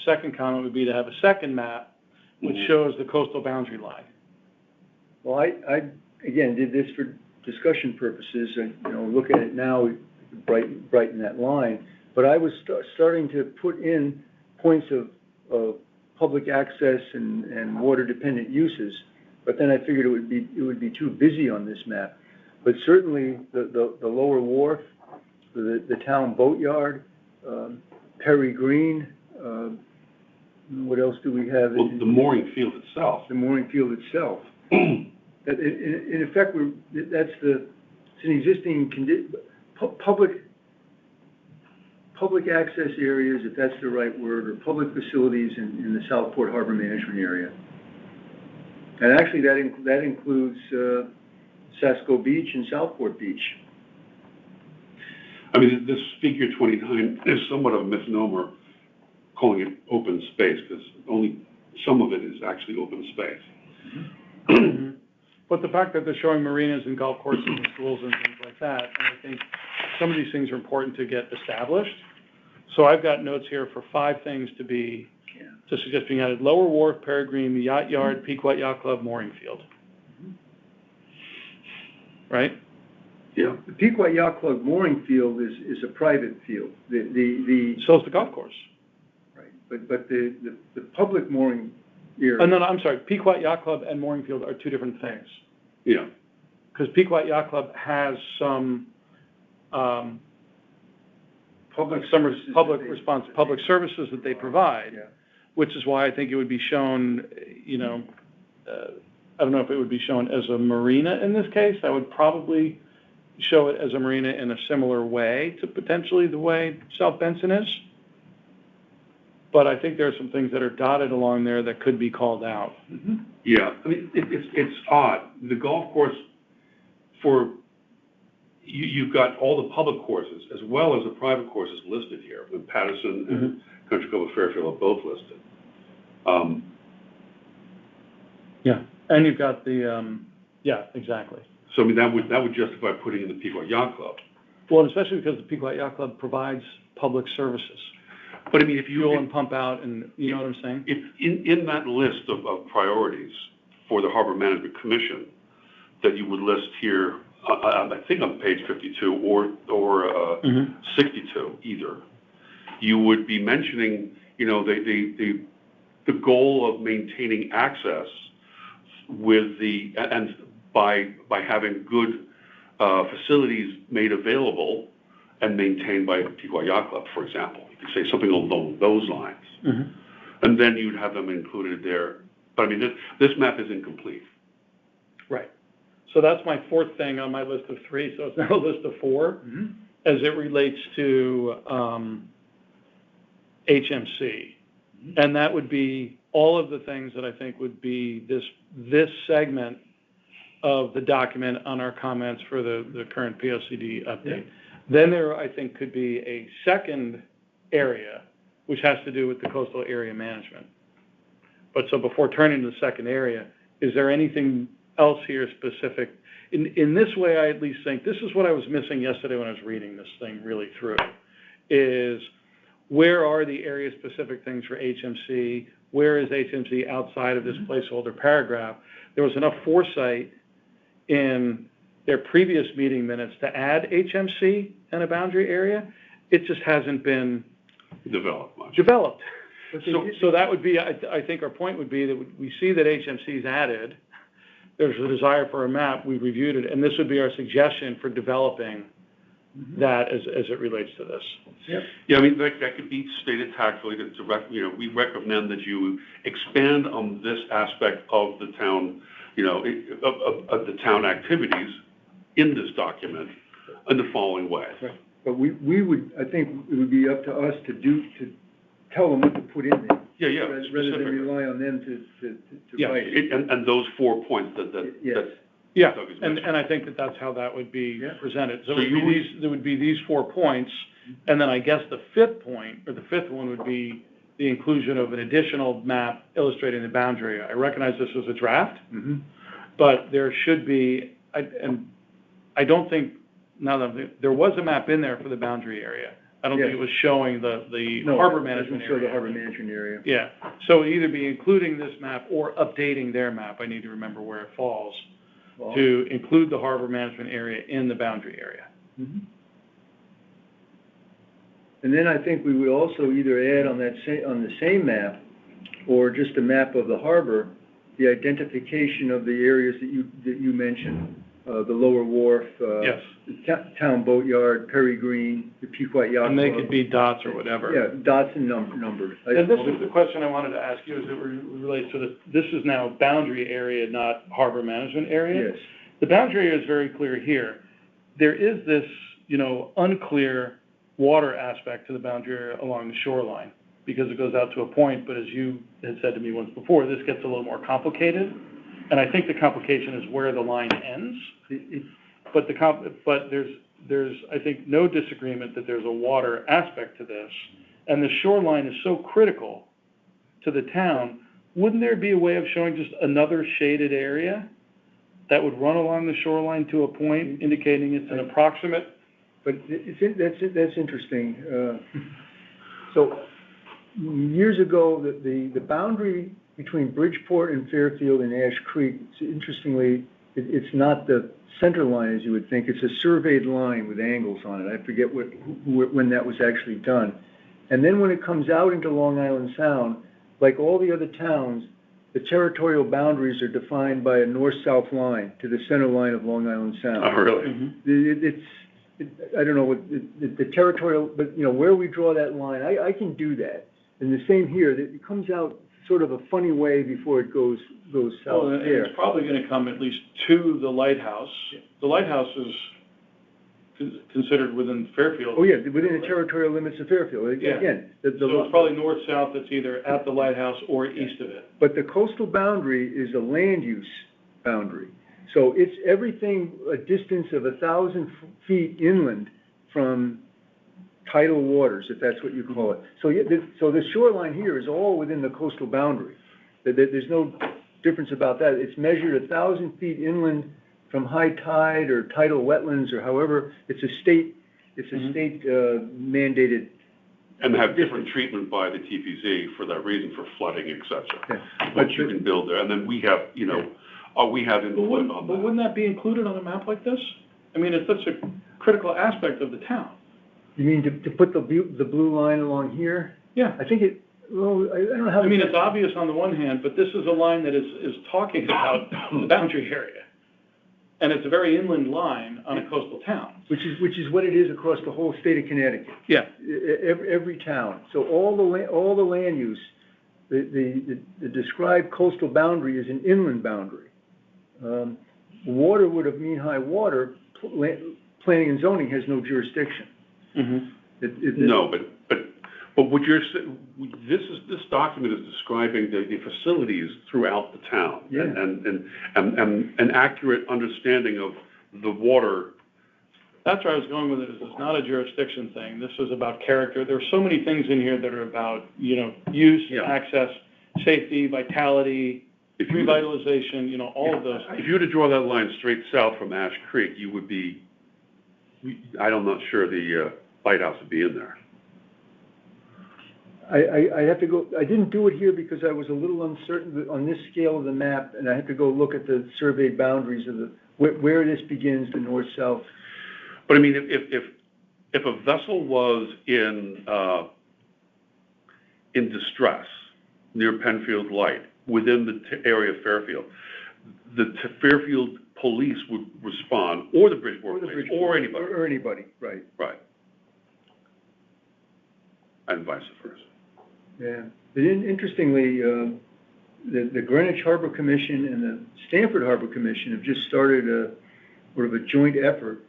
second comment would be to have a second map which shows the coastal boundary line. Well, I again did this for discussion purposes, and look at it now, we brighten that line. But I was starting to put in points of public access and water dependent uses, but then I figured it would be too busy on this map. But certainly the lower wharf, the town boatyard, Perry Green. What else do we have? Well, the mooring field itself. The mooring field itself. In effect, it's an existing public access areas, if that's the right word, or public facilities in the Southport Harbor Management Area. And actually, that includes Sasko Beach and Southport Beach. I mean, this figure 29 is somewhat of a misnomer, calling it open space, because only some of it is actually open space. Mm-hmm. But the fact that they're showing marinas and golf courses and schools and things like that, and I think some of these things are important to get established. So I've got notes here for 5 things to suggest being added: Lower Wharf, Peregrine, the Yacht Yard, Pequot Yacht Club, mooring field. Right? Yeah. The Pequot Yacht Club mooring field is a private field. So is the golf course. Right, but the public mooring area. Oh, no, I'm sorry. Pequot Yacht Club and mooring field are 2 different things. Yeah. Because Pequot Yacht Club has some public services that they provide, Yeah. which is why I think it would be shown, I don't know if it would be shown as a marina in this case. I would probably show it as a marina in a similar way to potentially the way South Benson is. But I think there are some things that are dotted along there that could be called out. Mm-hmm. Yeah, I mean, it's odd. The golf course you've got all the public courses as well as the private courses listed here. With Patterson and Country Club of Fairfield are both listed. Yeah, and you've got the, yeah, exactly. So I mean, that would justify putting in the Pequot Yacht Club. Well, especially because the Pequot Yacht Club provides public services. But I mean, if you fuel and pump out, and you know what I'm saying? If in that list of priorities for the Harbor Management Commission that you would list here, I think on page 52 or 62 either, you would be mentioning, you know, the goal of maintaining access with and by having good facilities made available and maintained by Pequot Yacht Club, for example. You could say something along those lines. And then you'd have them included there. But I mean, this map is incomplete. Right. So that's my fourth thing on my list of three. So it's now a list of four as it relates to HMC. And that would be all of the things that I think would be this segment of the document on our comments for the current POCD update. Then there, I think, could be a second area, which has to do with the coastal area management. But so before turning to the second area, is there anything else here specific? In this way, I at least think, this is what I was missing yesterday when I was reading this thing really through, is where are the area-specific things for HMC? Where is HMC outside of this placeholder paragraph? There was enough foresight in their previous meeting minutes to add HMC and a boundary area. It just hasn't been developed much. So that would be, I think our point would be that we see that HMC is added. There's a desire for a map. We've reviewed it, and this would be our suggestion for developing that as it relates to this. Yep. Yeah, I mean, that could be stated tactfully we recommend that you expand on this aspect of the town, of the town activities in this document in the following way. Right. But we would, I think it would be up to us to tell them what to put in there. Yeah, rather than rely on them to write it. And those 4 points Yeah, and I think that's how that would be presented. So there would be these 4 points, and then I guess the fifth point, or the fifth one, would be the inclusion of an additional map illustrating the boundary. I recognize this was a draft, but there should be, and I don't think, now that there was a map in there for the boundary area. I don't think it was showing the harbor management area. Show the harbor management area. Yeah, so either be including this map or updating their map. I need to remember where it falls. To include the harbor management area in the boundary area. And then I think we would also either add on the same map, or just a map of the harbor, the identification of the areas that you mentioned, the Lower Wharf, the Town Boatyard, Perry Green, the Pequot Yacht Club. And they could be dots or whatever. Yeah, dots and numbers. And this is the question I wanted to ask you, as it relates to this is now boundary area, not harbor management area. Yes. The boundary area is very clear here. There is this, unclear water aspect to the boundary area along the shoreline, because it goes out to a point, but as you had said to me once before, this gets a little more complicated. And I think the complication is where the line ends. But there's I think no disagreement that there's a water aspect to this, and the shoreline is so critical to the town. Wouldn't there be a way of showing just another shaded area that would run along the shoreline to a point indicating it's an approximate? But that's interesting. So years ago, the boundary between Bridgeport and Fairfield and Ash Creek, interestingly, it's not the center line as you would think. It's a surveyed line with angles on it. I forget when that was actually done. And then when it comes out into Long Island Sound, like all the other towns, the territorial boundaries are defined by a north-south line to the center line of Long Island Sound. Oh, really? I don't know what the territorial, but where we draw that line, I can do that. And the same here, it comes out sort of a funny way before it goes south Well, and there. it's probably gonna come at least to the lighthouse. The lighthouse is considered within Fairfield. Oh, yeah, within the territorial limits of Fairfield. Yeah. Again, So it's probably north-south that's either at the lighthouse or east of it. but the coastal boundary is a land use boundary. So it's everything a distance of 1,000 feet inland from tidal waters, if that's what you call it. So so the shoreline here is all within the coastal boundary. There's no difference about that. It's measured 1,000 feet inland from high tide or tidal wetlands or however. It's a state mandated. And have different treatment by the TPZ for that reason, for flooding, et cetera. Yeah. What you can build there, and then we have, we have input on But that. wouldn't that be included on a map like this? I mean, it's such a critical aspect of the town. You mean to put the blue line along here? Yeah. I think I don't know how. I mean, it's obvious on the one hand, but this is a line that is talking about the boundary area. And it's a very inland line on a coastal town. Which is what it is across the whole state of Connecticut. Yeah. Every town. So all the land use, the described coastal boundary is an inland boundary. Water would have mean high water. Planning and zoning has no jurisdiction. Mm-hmm. No, but what you're this document is describing the facilities throughout the town. Yeah. And an accurate understanding of the water. That's where I was going with it, is it's not a jurisdiction thing. This is about character. There are so many things in here that are about, use, Yeah. access, safety, vitality, revitalization, all of those. If you were to draw that line straight south from Ash Creek, you would be, I'm not sure the lighthouse would be in there. I have to go, I didn't do it here because I was a little uncertain on this scale of the map, and I had to go look at the surveyed boundaries of where this begins, the north-south. But I mean, if a vessel was in distress near Penfield Light, within the area of Fairfield, the Fairfield police would respond, or the Bridgeport police, or anybody. Or anybody, right. Right. And vice versa. Yeah. But interestingly, the Greenwich Harbor Commission and the Stamford Harbor Commission have just started a joint effort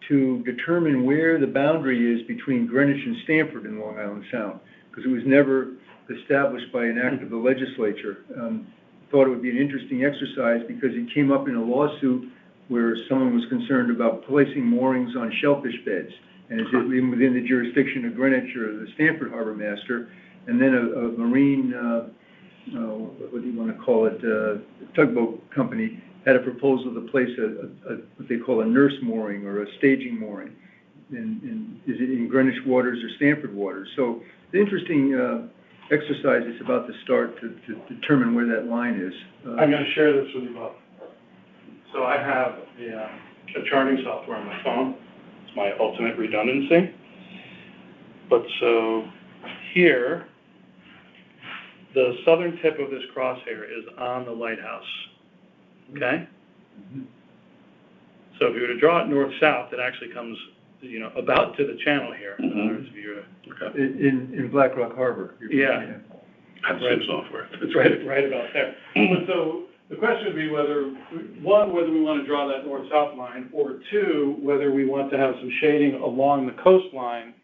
to determine where the boundary is between Greenwich and Stamford in Long Island Sound, because it was never established by an act of the legislature. Thought it would be an interesting exercise because it came up in a lawsuit where someone was concerned about placing moorings on shellfish beds, and is it within the jurisdiction of Greenwich or the Stamford Harbor Master? And then a marine, what do you want to call it, tugboat company had a proposal to place what they call a nurse mooring or a staging mooring. And is it in Greenwich waters or Stamford waters? So the interesting exercise is about to start to determine where that line is. I'm going to share this with you both. So I have a charting software on my phone. It's my ultimate redundancy. But so here, the southern tip of this crosshair is on the lighthouse. Okay? Mm-hmm. So if you were to draw it north-south, it actually comes, about to the channel here. In other words, if you were to, In Black Rock Harbor. Yeah. That's some software. It's right about there. But so the question would be whether we want to draw that north-south line, or two, whether we want to have some shading along the coastline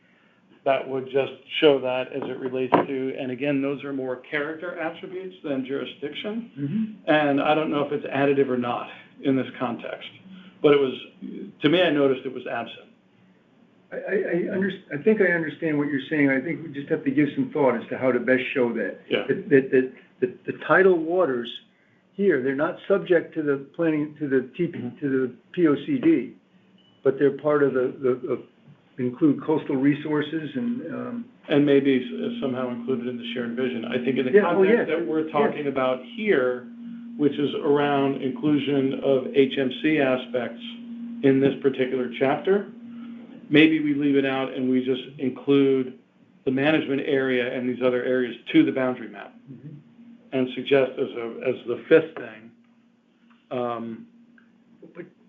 that would just show that as it relates to, and again, those are more character attributes than jurisdiction. Mm-hmm. And I don't know if it's additive or not in this context. But it was, to me, I noticed it was absent. I think I understand what you're saying. I think we just have to give some thought as to how to best show that. Yeah. The tidal waters here, they're not subject to the planning, to the POCD, but they're part of include coastal resources and maybe somehow included in the shared vision. I think in the context that we're talking about here, which is around inclusion of HMC aspects in this particular chapter, maybe we leave it out and we just include the management area and these other areas to the boundary map, mm-hmm. and suggest as the fifth thing,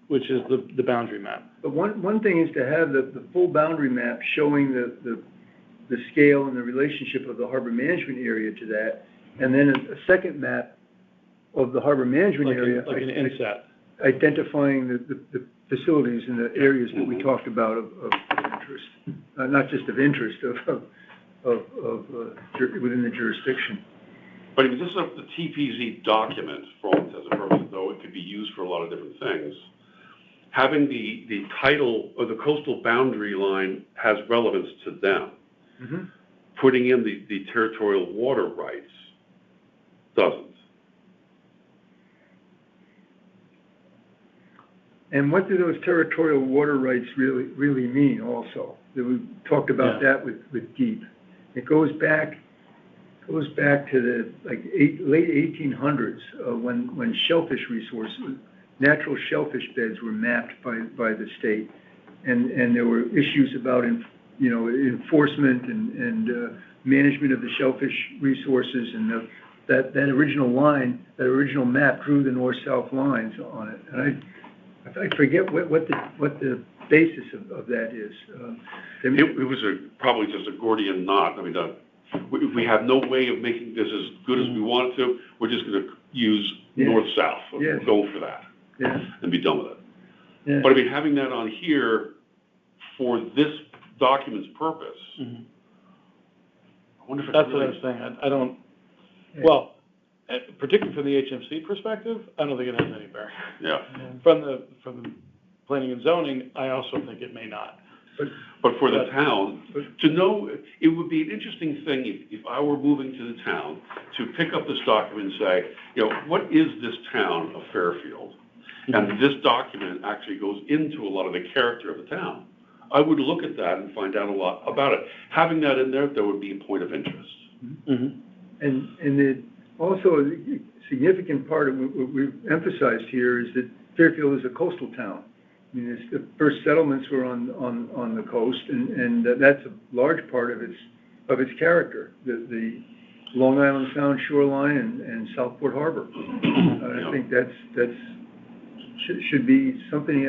which is the boundary map. But one thing is to have the full boundary map showing the scale and the relationship of the harbor management area to that, and then a second map of the harbor management area. Like an inset. Identifying the facilities and the areas that we talked about of interest, not just of interest, within the jurisdiction. But if this is the TPZ document, for all intents and purposes, though it could be used for a lot of different things, having the title or the coastal boundary line has relevance to them. Mm-hmm. Putting in the territorial water rights doesn't. And what do those territorial water rights really mean also? We talked about that with DEEP. It goes back to the late 1800s when shellfish resources, natural shellfish beds were mapped by the state, and there were issues about enforcement and management of the shellfish resources, and that original line, that original map drew the north-south lines on it, and I forget what the basis of that is. It was probably just a Gordian knot. I mean, we have no way of making this as good as we want it to. We're just going to use north-south. Yes. We'll go for that and be done with it. Yeah. But I mean, having that on here for this document's purpose, I wonder if it's That's really... what I was saying. I don't, well, particularly from the HMC perspective, I don't think it has any bearing. Yeah. From the planning and zoning, I also think it may not. But for the town, to know, it would be an interesting thing if I were moving to the town to pick up this document and say, what is this town of Fairfield? And this document actually goes into a lot of the character of the town. I would look at that and find out a lot about it. Having that in there would be a point of interest. Mm-hmm. And also a significant part of what we've emphasized here is that Fairfield is a coastal town. I mean, the first settlements were on the coast, and that's a large part of its character. The Long Island Sound shoreline and Southport Harbor. I think that should be something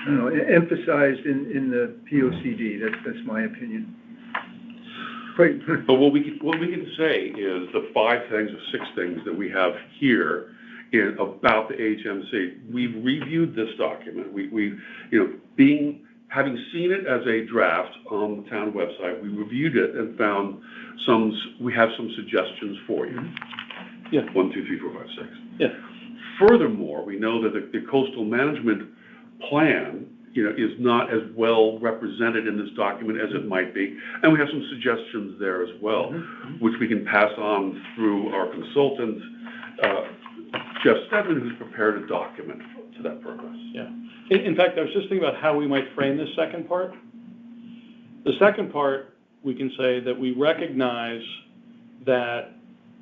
emphasized in the POCD. That's my opinion. Great. But what we can say is the 5 things or 6 things that we have here about the HMC. We've reviewed this document. Having seen it as a draft on the town website, we reviewed it and found we have some suggestions for you. Yeah. 1, 2, 3, 4, 5, 6. Yeah. Furthermore, we know that the coastal management plan, is not as well represented in this document as it might be, and we have some suggestions there as well, which we can pass on through our consultant, Jeff Stedman, who's prepared a document to that purpose. Yeah. In fact, I was just thinking about how we might frame this second part. The second part, we can say that we recognize that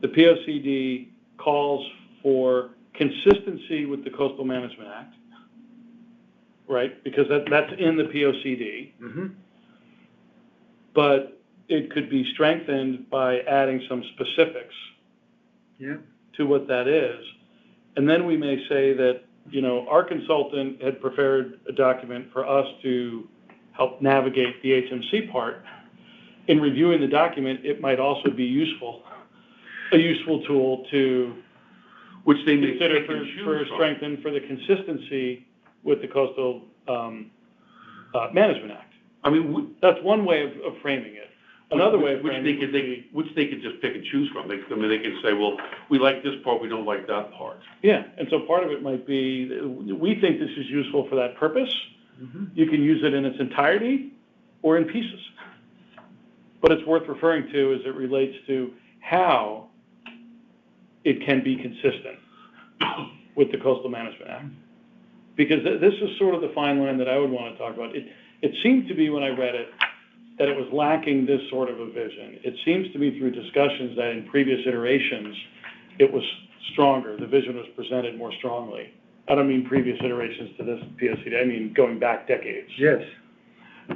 the POCD calls for consistency with the Coastal Management Act, right? Because that's in the POCD. Mm-hmm. But it could be strengthened by adding some specifics to what that is. And then we may say that, our consultant had prepared a document for us to help navigate the HMC part. In reviewing the document, it might also be a useful tool to which they may consider for strengthen for the consistency with the Coastal Management Act. I mean, that's one way of framing it. Another way of which they could just pick and choose from. They can say, well, we like this part, we don't like that part. Yeah, and so part of it might be, we think this is useful for that purpose. Mm-hmm. You can use it in its entirety or in pieces. But it's worth referring to as it relates to how it can be consistent with the Coastal Management Act. Because this is sort of the fine line that I would want to talk about. It seemed to be, when I read it, that it was lacking this sort of a vision. It seems to me through discussions that in previous iterations, it was stronger. The vision was presented more strongly. I don't mean previous iterations to this POCD. I mean going back decades. Yes.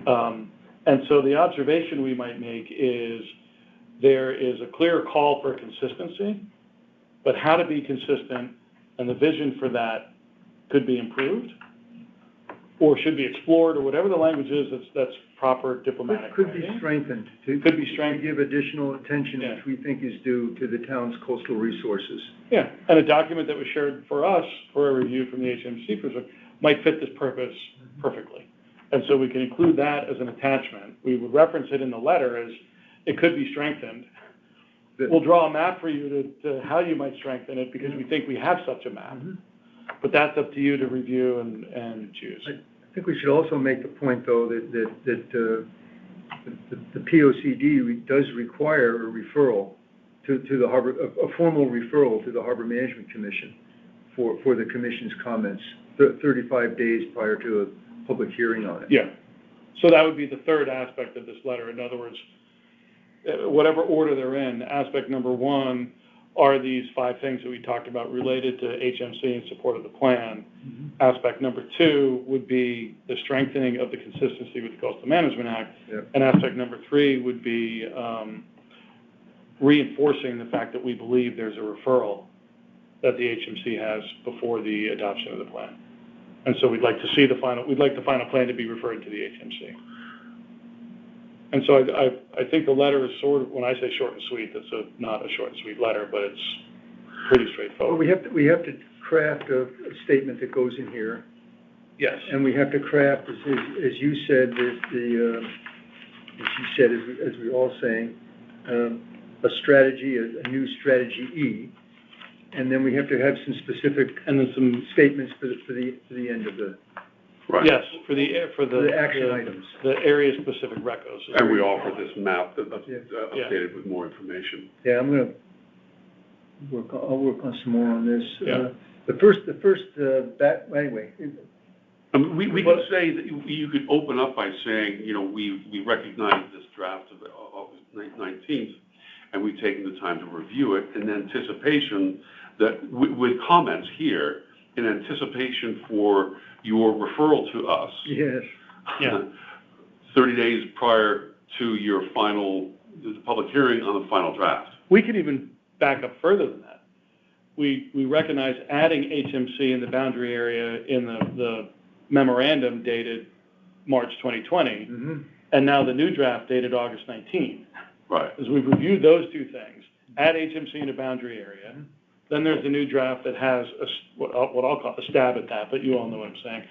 And so the observation we might make is there is a clear call for consistency, but how to be consistent and the vision for that could be improved, or should be explored, or whatever the language is that's proper diplomatic Could be writing. strengthened. Could be strengthened. To give additional attention, Yeah. which we think is due to the town's coastal resources. Yeah, and a document that was shared for us for a review from the HMC perspective might fit this purpose perfectly. And so we can include that as an attachment. We would reference it in the letter as it could be strengthened. We'll draw a map for you to how you might strengthen it, because we think we have such a map. Mm-hmm. But that's up to you to review and choose. I think we should also make the point, though, that the POCD does require a referral to the harbor, a formal referral to the Harbor Management Commission for the commission's comments, 35 days prior to a public hearing on it. Yeah. So that would be the third aspect of this letter. In other words, whatever order they're in, aspect number one are these 5 things that we talked about related to HMC in support of the plan. Mm-hmm. Aspect number 2 would be the strengthening of the consistency with the Coastal Management Act. Yep. And aspect number 3 would be reinforcing the fact that we believe there's a referral that the HMC has before the adoption of the plan. And so we'd like the final plan to be referred to the HMC. And so I think the letter is sort of, when I say short and sweet, that's not a short and sweet letter, but it's pretty straightforward. Well, we have to craft a statement that goes in here. Yes. And we have to craft, as you said, as we're all saying, a strategy, a new strategy E, and then we have to have some specific and then some statements for the end of the. Right. Yes, for the action items. the area specific recos. And we offer this map that's Yeah. updated with more information. Yeah, I'll work on some more on this. Yeah. Anyway. We could say that you could open up by saying, we recognize this draft of August 19th, and we've taken the time to review it in anticipation that, with comments here, in anticipation for your referral to us. Yes. Yeah. 30 days prior to your the public hearing on the final draft. We could even back up further than that. We recognize adding HMC in the boundary area in the memorandum dated March 2020, Mm-hmm. and now the new draft dated August 19. Right. As we've reviewed those two things, add HMC in a boundary area, then there's the new draft that has what I'll call a stab at that, but you all know what I'm saying.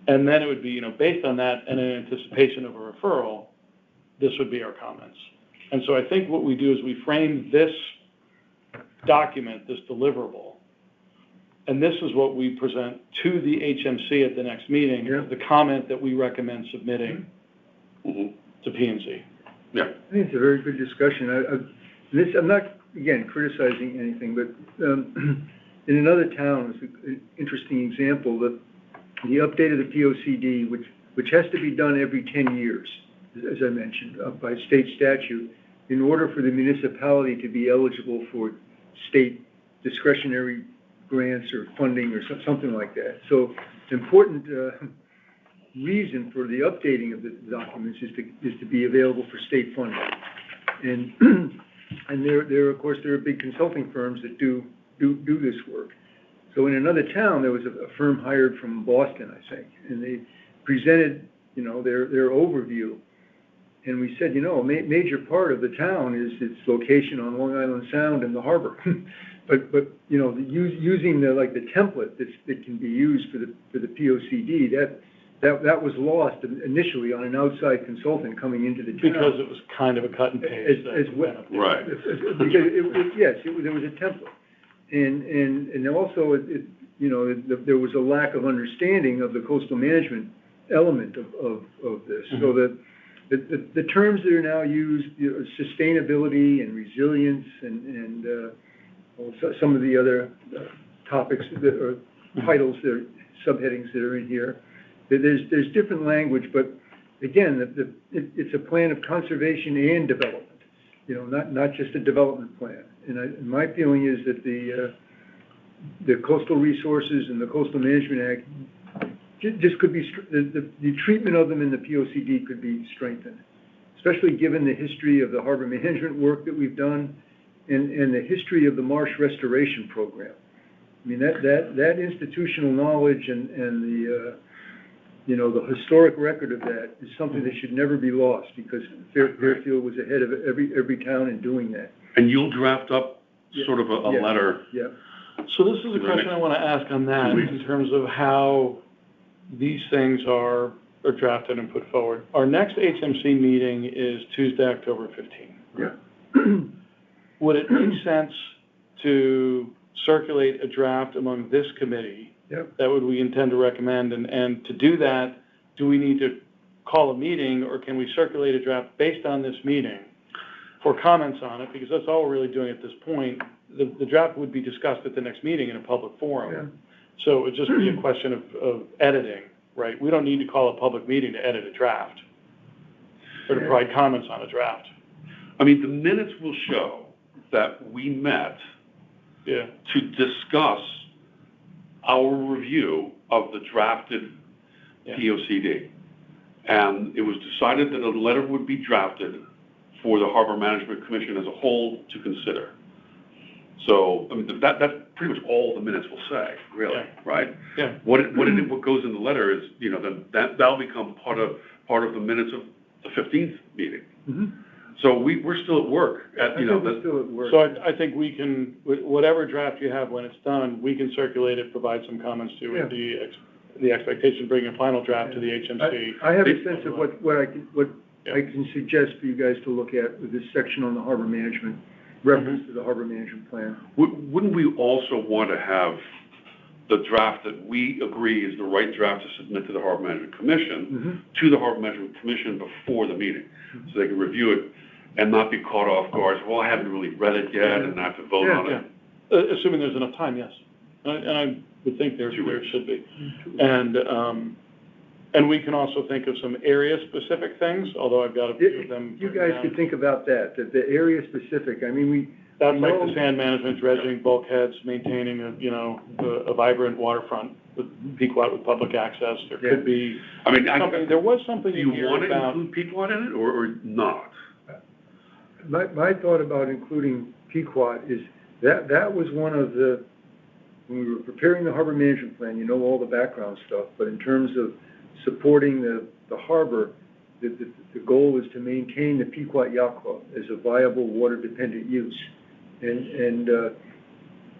And then it would be, based on that and in anticipation of a referral, this would be our comments. And so I think what we do is we frame this document, this deliverable, and this is what we present to the HMC at the next meeting, the comment that we recommend submitting to P&Z. Yeah. I think it's a very good discussion. I'm not, again, criticizing anything, but in another town, it's an interesting example, that the update of the POCD, which has to be done every 10 years, as I mentioned, by state statute, in order for the municipality to be eligible for state discretionary grants or funding or something like that. So important reason for the updating of the documents is to be available for state funding. And there of course, there are big consulting firms that do this work. So in another town, there was a firm hired from Boston, I think, and they presented, their overview. And we said, a major part of the town is its location on Long Island Sound and the harbor. but using the template that can be used for the POCD, that was lost initially on an outside consultant coming into the town. Because it was kind of a cut and paste. As well. Right. Because there was a template. And also, there was a lack of understanding of the coastal management element of this. Mm-hmm. So that the terms that are now used, sustainability and resilience and some of the other topics that are titles, that are subheadings that are in here, there's different language, but again, it's a plan of conservation and development, not just a development plan. And my feeling is that the coastal resources and the Coastal Management Act just could be, the treatment of them in the POCD could be strengthened, especially given the history of the harbor management work that we've done and the history of the marsh restoration program. I mean, that institutional knowledge and you know, the historic record of that is something that should never be lost, because Fairfield was ahead of every town in doing that. And you'll draft up sort of a letter. Yeah. So this is a question I want to ask on that, in terms of how these things are drafted and put forward. Our next HMC meeting is Tuesday, October 15th. Yeah. Would it make sense to circulate a draft among this committee? Yep. That would we intend to recommend, and to do that, do we need to call a meeting, or can we circulate a draft based on this meeting for comments on it? Because that's all we're really doing at this point. The draft would be discussed at the next meeting in a public forum. Yeah. So it would just be a question of editing, right? We don't need to call a public meeting to edit a draft or to provide comments on a draft. I mean, the minutes will show that we met to discuss our review of the drafted POCD. And it was decided that a letter would be drafted for the Harbor Management Commission as a whole to consider. So, I mean, that's pretty much all the minutes will say, really, right? Yeah. What goes in the letter is, you know, that'll become part of the minutes of the 15th meeting. Mm-hmm. So we're still at work. We're still at work. So I think we can, whatever draft you have when it's done, we can circulate it, provide some comments to it, the expectation, bring a final draft to the HMC. I have a sense of what I can suggest for you guys to look at with this section on the harbor management, reference to the harbor management plan. Wouldn't we also want to have the draft that we agree is the right draft to submit to the Harbor Management Commission, to the Harbor Management Commission before the meeting, so they can review it and not be caught off guard? Well, I haven't really read it yet, and I have to vote on it. Assuming there's enough time, yes. And I would think there should be. And we can also think of some area-specific things, although I've got a few of them. You guys could think about that the area-specific. I mean, that's like the sand management, dredging, bulkheads, maintaining a vibrant waterfront with Pequot with public access. There could be. I mean, there was something in here about. Do you want to include Pequot in it or not? My thought about including Pequot is that was one of the, when we were preparing the harbor management plan, you know, all the background stuff, but in terms of supporting the harbor, the goal is to maintain the Pequot Yacht Club as a viable water-dependent use. And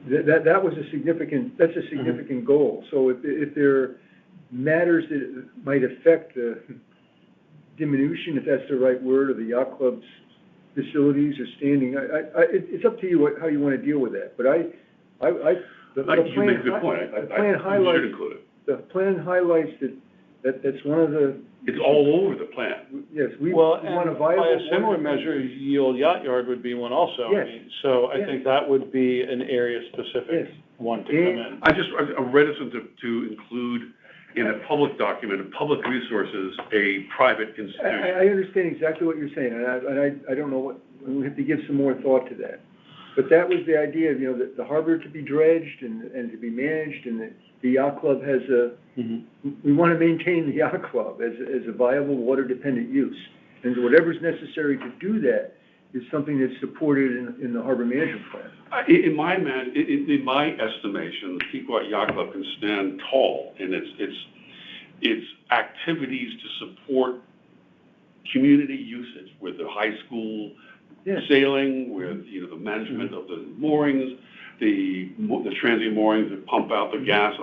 that was a significant goal. So if there are matters that might affect the diminution, if that's the right word, of the yacht club's facilities or standing, it's up to you how you want to deal with that. But you make a good point. The plan highlights. Should include it. The plan highlights that's one of the. It's all over the plan. Yes, we want a viable. By a similar measure, Yield Yacht Yard would be one also. Yes. I think that would be an area-specific one to come in. I'm reticent to include in a public document, of public resources, a private institution. I understand exactly what you're saying, and I don't know what, we have to give some more thought to that. But that was the idea of, that the harbor to be dredged and to be managed, and the yacht club has we want to maintain the yacht club as a viable water-dependent use. And whatever's necessary to do that is something that's supported in the harbor management plan. In my estimation, the Pequot Yacht Club can stand tall in its activities to support community usage with the high school sailing, with the management of the moorings, the transient moorings that pump out the gas,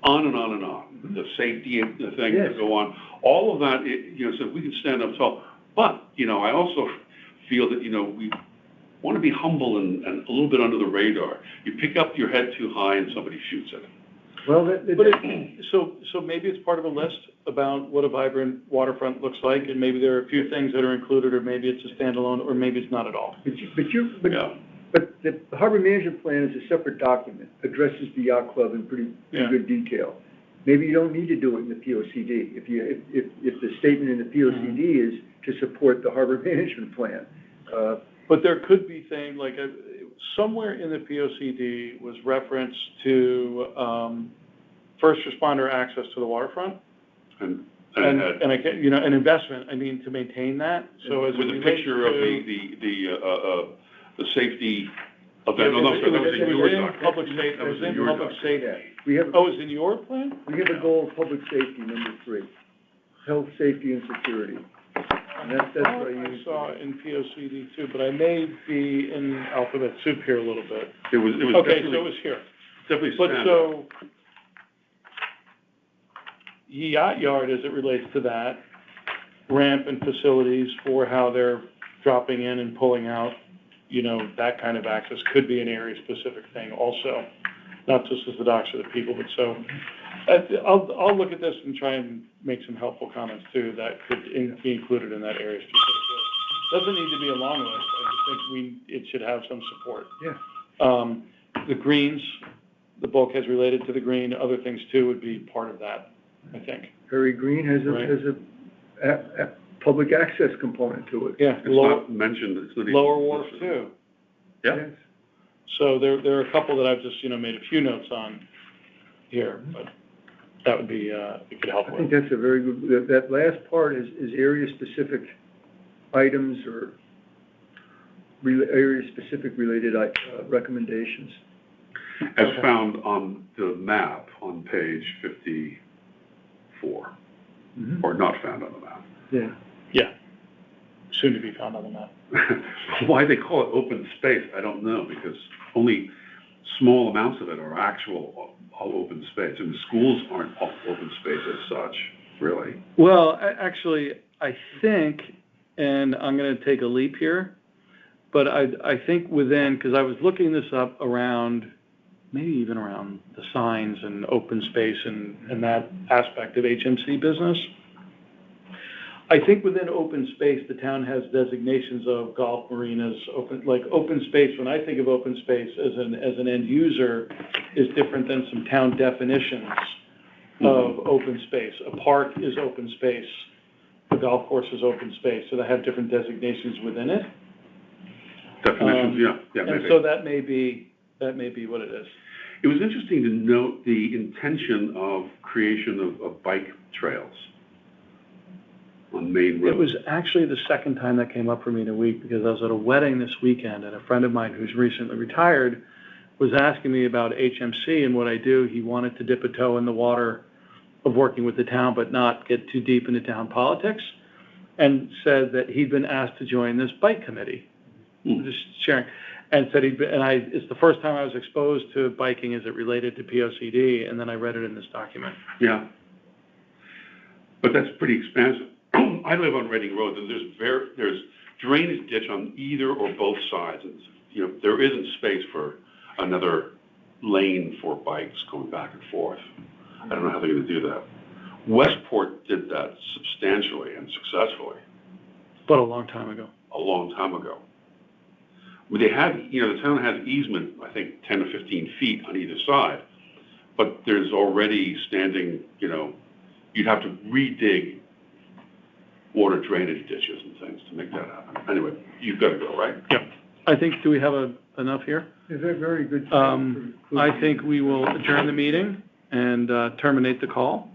on and on and on. The safety things that go on, all of that. So we can stand up tall. But I also feel that we want to be humble and a little bit under the radar. You pick up your head too high and somebody shoots at it. Well, so maybe it's part of a list about what a vibrant waterfront looks like, and maybe there are a few things that are included, or maybe it's a standalone, or maybe it's not at all. But the harbor management plan is a separate document, addresses the yacht club in pretty good detail. Maybe you don't need to do it in the POCD if the statement in the POCD is to support the harbor management plan. But there could be things like somewhere in the POCD was reference to first responder access to the waterfront, and an investment. I mean, to maintain that. So as with a picture of the safety of that. No, sorry, that was in your document. Public safety. That was in public safety. It's in your plan? We have a goal of public safety, number 3. health, safety, and security. And that's what I I use. saw in POCD too, but I may be in alphabet soup here a little bit. It was Okay, so it was here. definitely But standard. so, yacht yard as it relates to that, ramp and facilities for how they're dropping in and pulling out, that kind of access could be an area-specific thing also, not just as the docks or the people, but so, I'll look at this and try and make some helpful comments too that could be included in that area-specific list. Doesn't need to be a long list, I just think it should have some support. Yeah. The greens, the bulkheads related to the green, other things too would be part of that, I think. Perry Green has Right. a public access component to it. Yeah, It's not mentioned, it's not even. Lower Wharf too. Yeah. Yes. So there are a couple that I've just, made a few notes on here, but that would be, it could help I think with. that's a very good, that last part is area-specific items or area-specific related recommendations. As Okay. found on the map on page 54, Mhm. or not found on the map. Yeah. Yeah, soon to be found on the map. Why they call it open space, I don't know, because only small amounts of it are actual all open space. And the schools aren't all open space as such, really. Well, actually, I think, and I'm gonna take a leap here, but I think within, because I was looking this up around, maybe even around the signs and open space and that aspect of HMC business. I think within open space, the town has designations of golf marinas, open space. When I think of open space as an end user, is different than some town definitions of open space. A park is open space. A golf course is open space. So they have different designations within it. Definitions, yeah, And maybe. so that may be what it is. It was interesting to note the intention of creation of bike trails on main roads. It was actually the second time that came up for me in a week because I was at a wedding this weekend and a friend of mine who's recently retired was asking me about HMC and what I do. He wanted to dip a toe in the water of working with the town but not get too deep into town politics and said that he'd been asked to join this bike committee. Just sharing. And said it's the first time I was exposed to biking as it related to POCD, and then I read it in this document. Yeah. But that's pretty expansive. I live on Reading Road, and there's drainage ditch on either or both sides. And, there isn't space for another lane for bikes going back and forth. I don't know how they're going to do that. Westport did that substantially and successfully. But a long time ago. A long time ago. They had, the town has easement, I think, 10 or 15 feet on either side, but there's already standing, you'd have to redig water drainage ditches and things to make that happen. Anyway, you've got to go, right? Yep. I think, do we have enough here? Is that very good? I think we will adjourn the meeting and terminate the call.